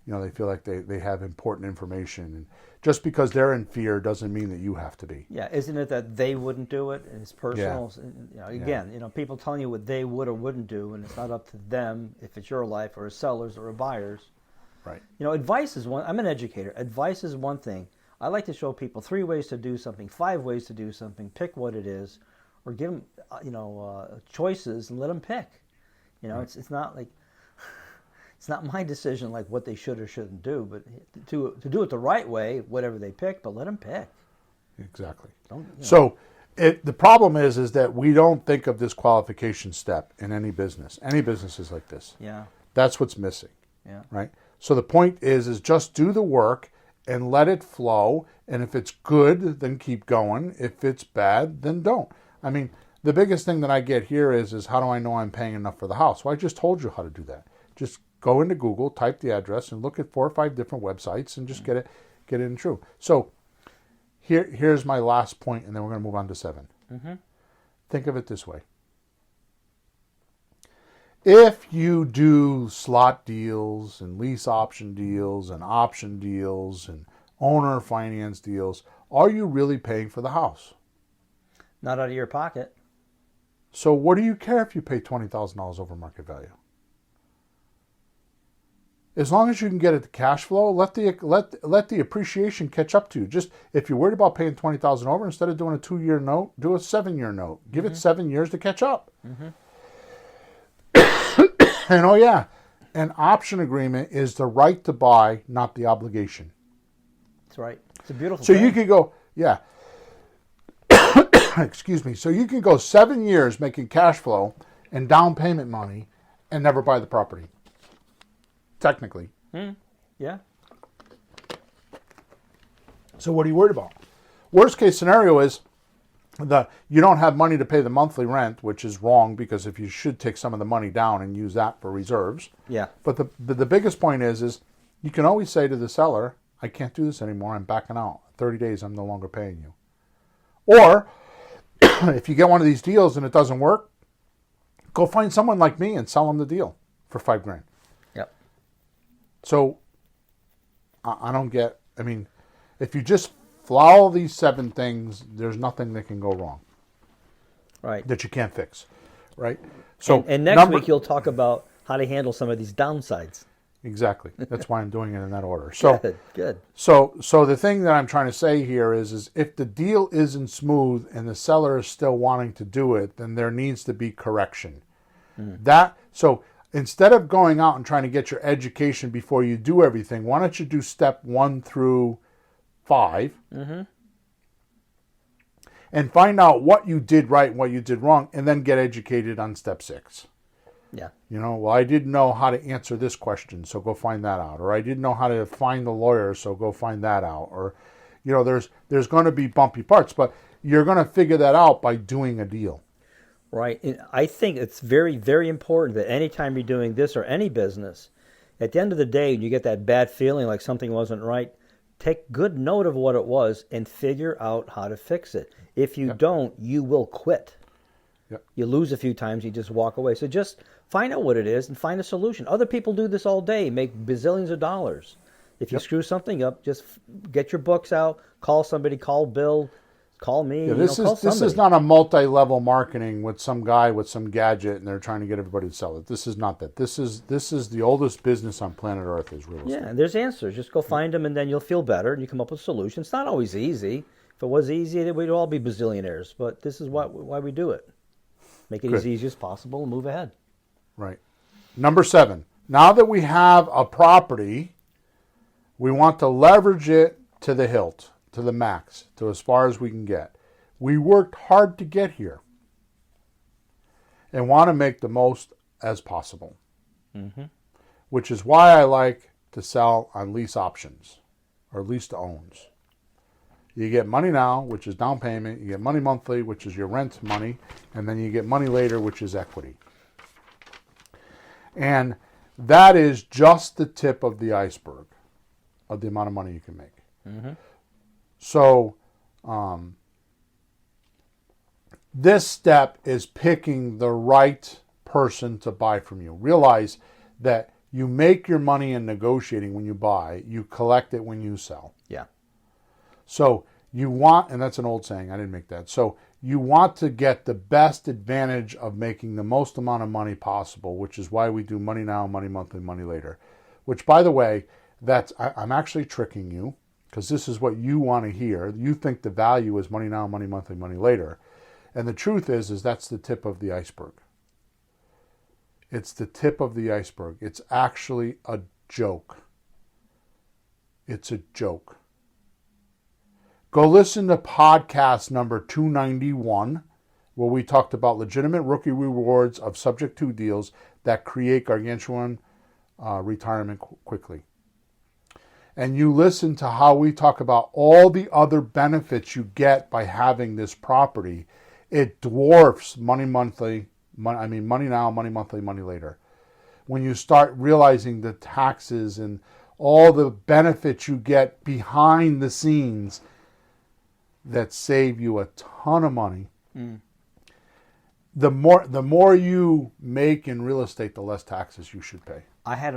they feel like they have important information, and just because they're in fear doesn't mean that you have to be. Yeah, isn't it that they wouldn't do it? And it's personal. Yeah. Again, people telling you what they would or wouldn't do, and it's not up to them if it's your life or a seller's or a buyer's. Right. Advice is one. I'm an educator. Advice is one thing. I like to show people 3 ways to do something, 5 ways to do something. Pick what it is, or give them, choices and let them pick. Right. It's not like it's not my decision like what they should or shouldn't do, but to do it the right way, whatever they pick, but let them pick. Exactly. Don't. So the problem is that we don't think of this qualification step in any business. Any business is like this. Yeah. That's what's missing. Yeah. Right. So the point is just do the work and let it flow. And if it's good, then keep going. If it's bad, then don't. I mean, the biggest thing that I get here is how do I know I'm paying enough for the house? Well, I just told you how to do that. Just go into Google, type the address, and look at 4 or 5 different websites, and just get it in true. So here's my last point, and then we're going to move on to 7. Think of it this way. If you do slot deals and lease option deals and owner finance deals, are you really paying for the house? Not out of your pocket. So what do you care if you pay $20,000 over market value? As long as you can get it to cash flow, let the appreciation catch up to you. Just if you're worried about paying $20,000 over, instead of doing a 2-year note, do a 7-year note. Give it 7 years to catch up. And an option agreement is the right to buy, not the obligation. That's right. It's a beautiful thing. So you could go, excuse me. So you can go 7 years making cash flow and down payment money and never buy the property. Technically. Yeah. So what are you worried about? Worst case scenario is you don't have money to pay the monthly rent, which is wrong because if you should take some of the money down and use that for reserves. Yeah. But the biggest point is you can always say to the seller, I can't do this anymore. I'm backing out. 30 days, I'm no longer paying you. Or if you get one of these deals and it doesn't work, go find someone like me and sell them the deal for $5,000. Yep. So if you just follow these 7 things, there's nothing that can go wrong. Right. That you can't fix. Right? So and next week you'll talk about how to handle some of these downsides. Exactly. That's why I'm doing it in that order. So good. So the thing that I'm trying to say here is if the deal isn't smooth and the seller is still wanting to do it, then there needs to be correction. So instead of going out and trying to get your education before you do everything, why don't you do step 1 through 5 and find out what you did right and what you did wrong, and then get educated on step 6. Yeah. Well, I didn't know how to answer this question, so go find that out. Or I didn't know how to find the lawyer, so go find that out. Or, there's going to be bumpy parts, but you're going to figure that out by doing a deal. Right. And I think it's very, very important that anytime you're doing this or any business, at the end of the day, when you get that bad feeling like something wasn't right, take good note of what it was and figure out how to fix it. If you don't, you will quit. Yep. You lose a few times, you just walk away. So just find out what it is and find a solution. Other people do this all day, make bazillions of dollars. If you screw something up, just get your books out, call somebody, call Bill, call me. Yeah, this is not a multi-level marketing with some guy with some gadget and they're trying to get everybody to sell it. This is not that. This is the oldest business on planet Earth is real estate. Yeah, and there's answers. Just go find them and then you'll feel better and you come up with solutions. It's not always easy. If it was easy, we'd all be bazillionaires. But this is why we do it. Make it as easy as possible and move ahead. Right. Number 7. Now that we have a property, we want to leverage it to the hilt, to the max, to as far as we can get. We worked hard to get here and want to make the most as possible, which is why I like to sell on lease options or lease to owns. You get money now, which is down payment. You get money monthly, which is your rent money. And then you get money later, which is equity. And that is just the tip of the iceberg of the amount of money you can make. Mm-hmm. So this step is picking the right person to buy from you. Realize that you make your money in negotiating when you buy. You collect it when you sell. Yeah. So you want, and that's an old saying, I didn't make that. So you want to get the best advantage of making the most amount of money possible, which is why we do money now, money monthly, money later. Which, by the way, I'm actually tricking you, because this is what you want to hear. You think the value is money now, money monthly, money later. And the truth is that's the tip of the iceberg. It's the tip of the iceberg. It's actually a joke. It's a joke. Go listen to podcast number 291, where we talked about legitimate rookie rewards of subject to deals that create gargantuan retirement quickly. And you listen to how we talk about all the other benefits you get by having this property. It dwarfs money monthly, money now, money monthly, money later. When you start realizing the taxes and all the benefits you get behind the scenes that save you a ton of money. The more you make in real estate, the less taxes you should pay. I had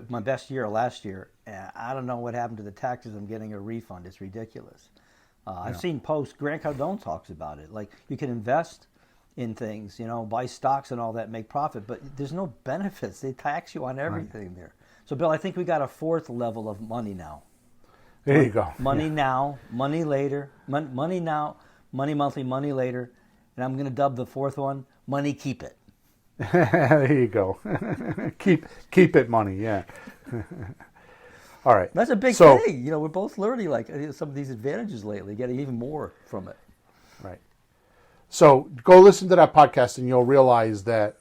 my best year last year, and I don't know what happened to the taxes. I'm getting a refund. It's ridiculous. I've seen posts, Grant Cardone talks about it. Like, you can invest in things, buy stocks and all that, make profit, but there's no benefits. They tax you on everything there. So, Bill, I think we got a fourth level of money now. There you go. Money now, money later, money now, money monthly, money later, and I'm going to dub the fourth one, money keep it. There you go. keep it money, yeah. All right. That's a big thing. We're both learning some of these advantages lately, getting even more from it. Right. So go listen to that podcast and you'll realize that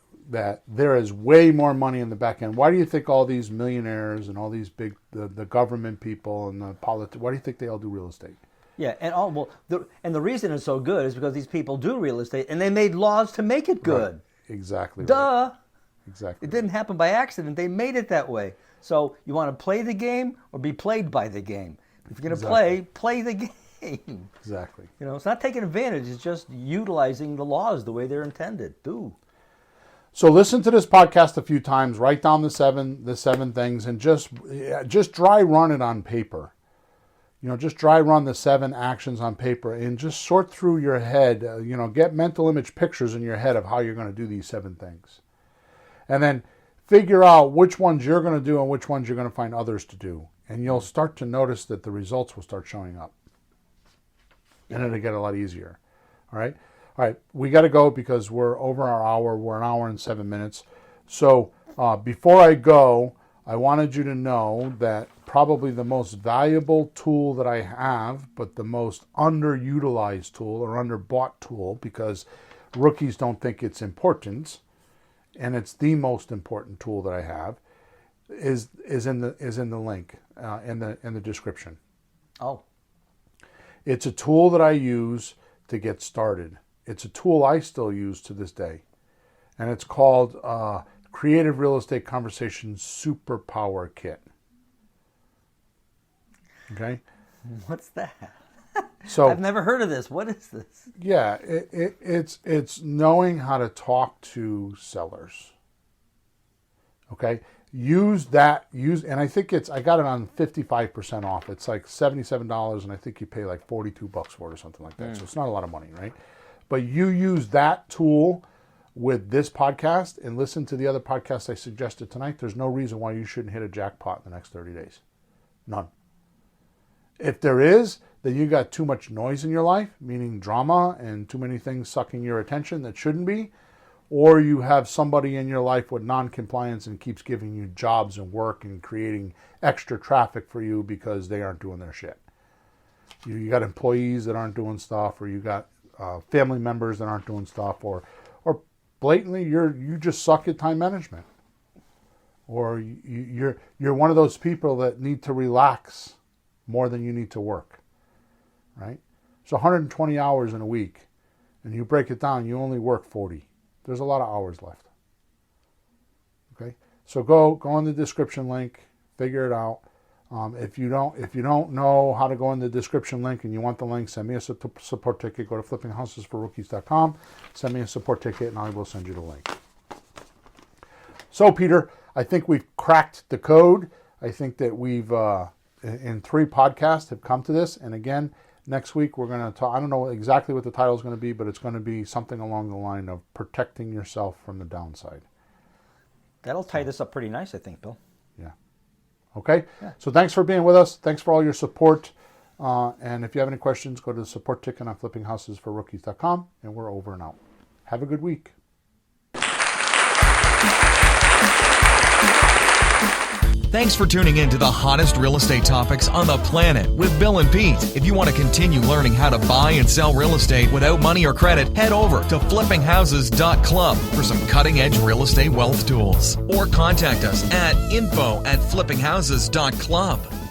there is way more money in the back end. Why do you think all these millionaires and all these big, the government people and the politics, why do you think they all do real estate? Yeah, and the reason it's so good is because these people do real estate and they made laws to make it good. Right. Exactly. Duh. Right. Exactly. It didn't happen by accident. They made it that way. So you want to play the game or be played by the game. If you're going to play the game. Exactly. It's not taking advantage. It's just utilizing the laws the way they're intended. So listen to this podcast a few times. Write down the seven things, and just dry run it on paper. Just dry run the 7 actions on paper, and just sort through your head. Get mental image pictures in your head of how you're going to do these 7 things, and then figure out which ones you're going to do and which ones you're going to find others to do. And you'll start to notice that the results will start showing up. And it'll get a lot easier. All right? All right, we got to go because we're over our hour. We're an hour and 7 minutes. So before I go, I wanted you to know that probably the most valuable tool that I have, but the most underutilized tool or underbought tool, because rookies don't think it's important, and it's the most important tool that I have, is in the link in the description. Oh, it's a tool that I use to get started. It's a tool I still use to this day, and it's called Creative Real Estate Conversation Superpower Kit. Okay, what's that? So I've never heard of this. What is this? Yeah, it's knowing how to talk to sellers. Okay, and I think I got it on 55% off. It's like $77, and I think you pay like $42 for it or something like that. So it's not a lot of money, right? But you use that tool with this podcast and listen to the other podcasts I suggested tonight. There's no reason why you shouldn't hit a jackpot in the next 30 days. None. If there is, then you got too much noise in your life, meaning drama and too many things sucking your attention that shouldn't be, or you have somebody in your life with non-compliance and keeps giving you jobs and work and creating extra traffic for you because they aren't doing their shit. You got employees that aren't doing stuff, or you got family members that aren't doing stuff, or blatantly you just suck at time management, or you're one of those people that need to relax more than you need to work. right? So 120 hours in a week, and you break it down, you only work 40. There's a lot of hours left. Okay, so go on the description link, figure it out. If you don't know how to go in the description link and you want the link, send me a support ticket. Go to flippinghousesforrookies.com, send me a support ticket, and I will send you the link. So, Peter, I think we've cracked the code. I think that we've, in 3 podcasts, have come to this. And again, next week we're going to talk, I don't know exactly what the title is going to be, but it's going to be something along the line of protecting yourself from the downside. That'll tie this up pretty nice, I think, Bill. Yeah. Okay. Yeah. So thanks for being with us. Thanks for all your support. And if you have any questions, go to the support ticket on flippinghousesforrookies.com, and we're over and out. Have a good week. Thanks for tuning in to the hottest real estate topics on the planet with Bill and Pete. If you want to continue learning how to buy and sell real estate without money or credit, head over to flippinghouses.club for some cutting-edge real estate wealth tools. Or contact us at info@flippinghouses.club.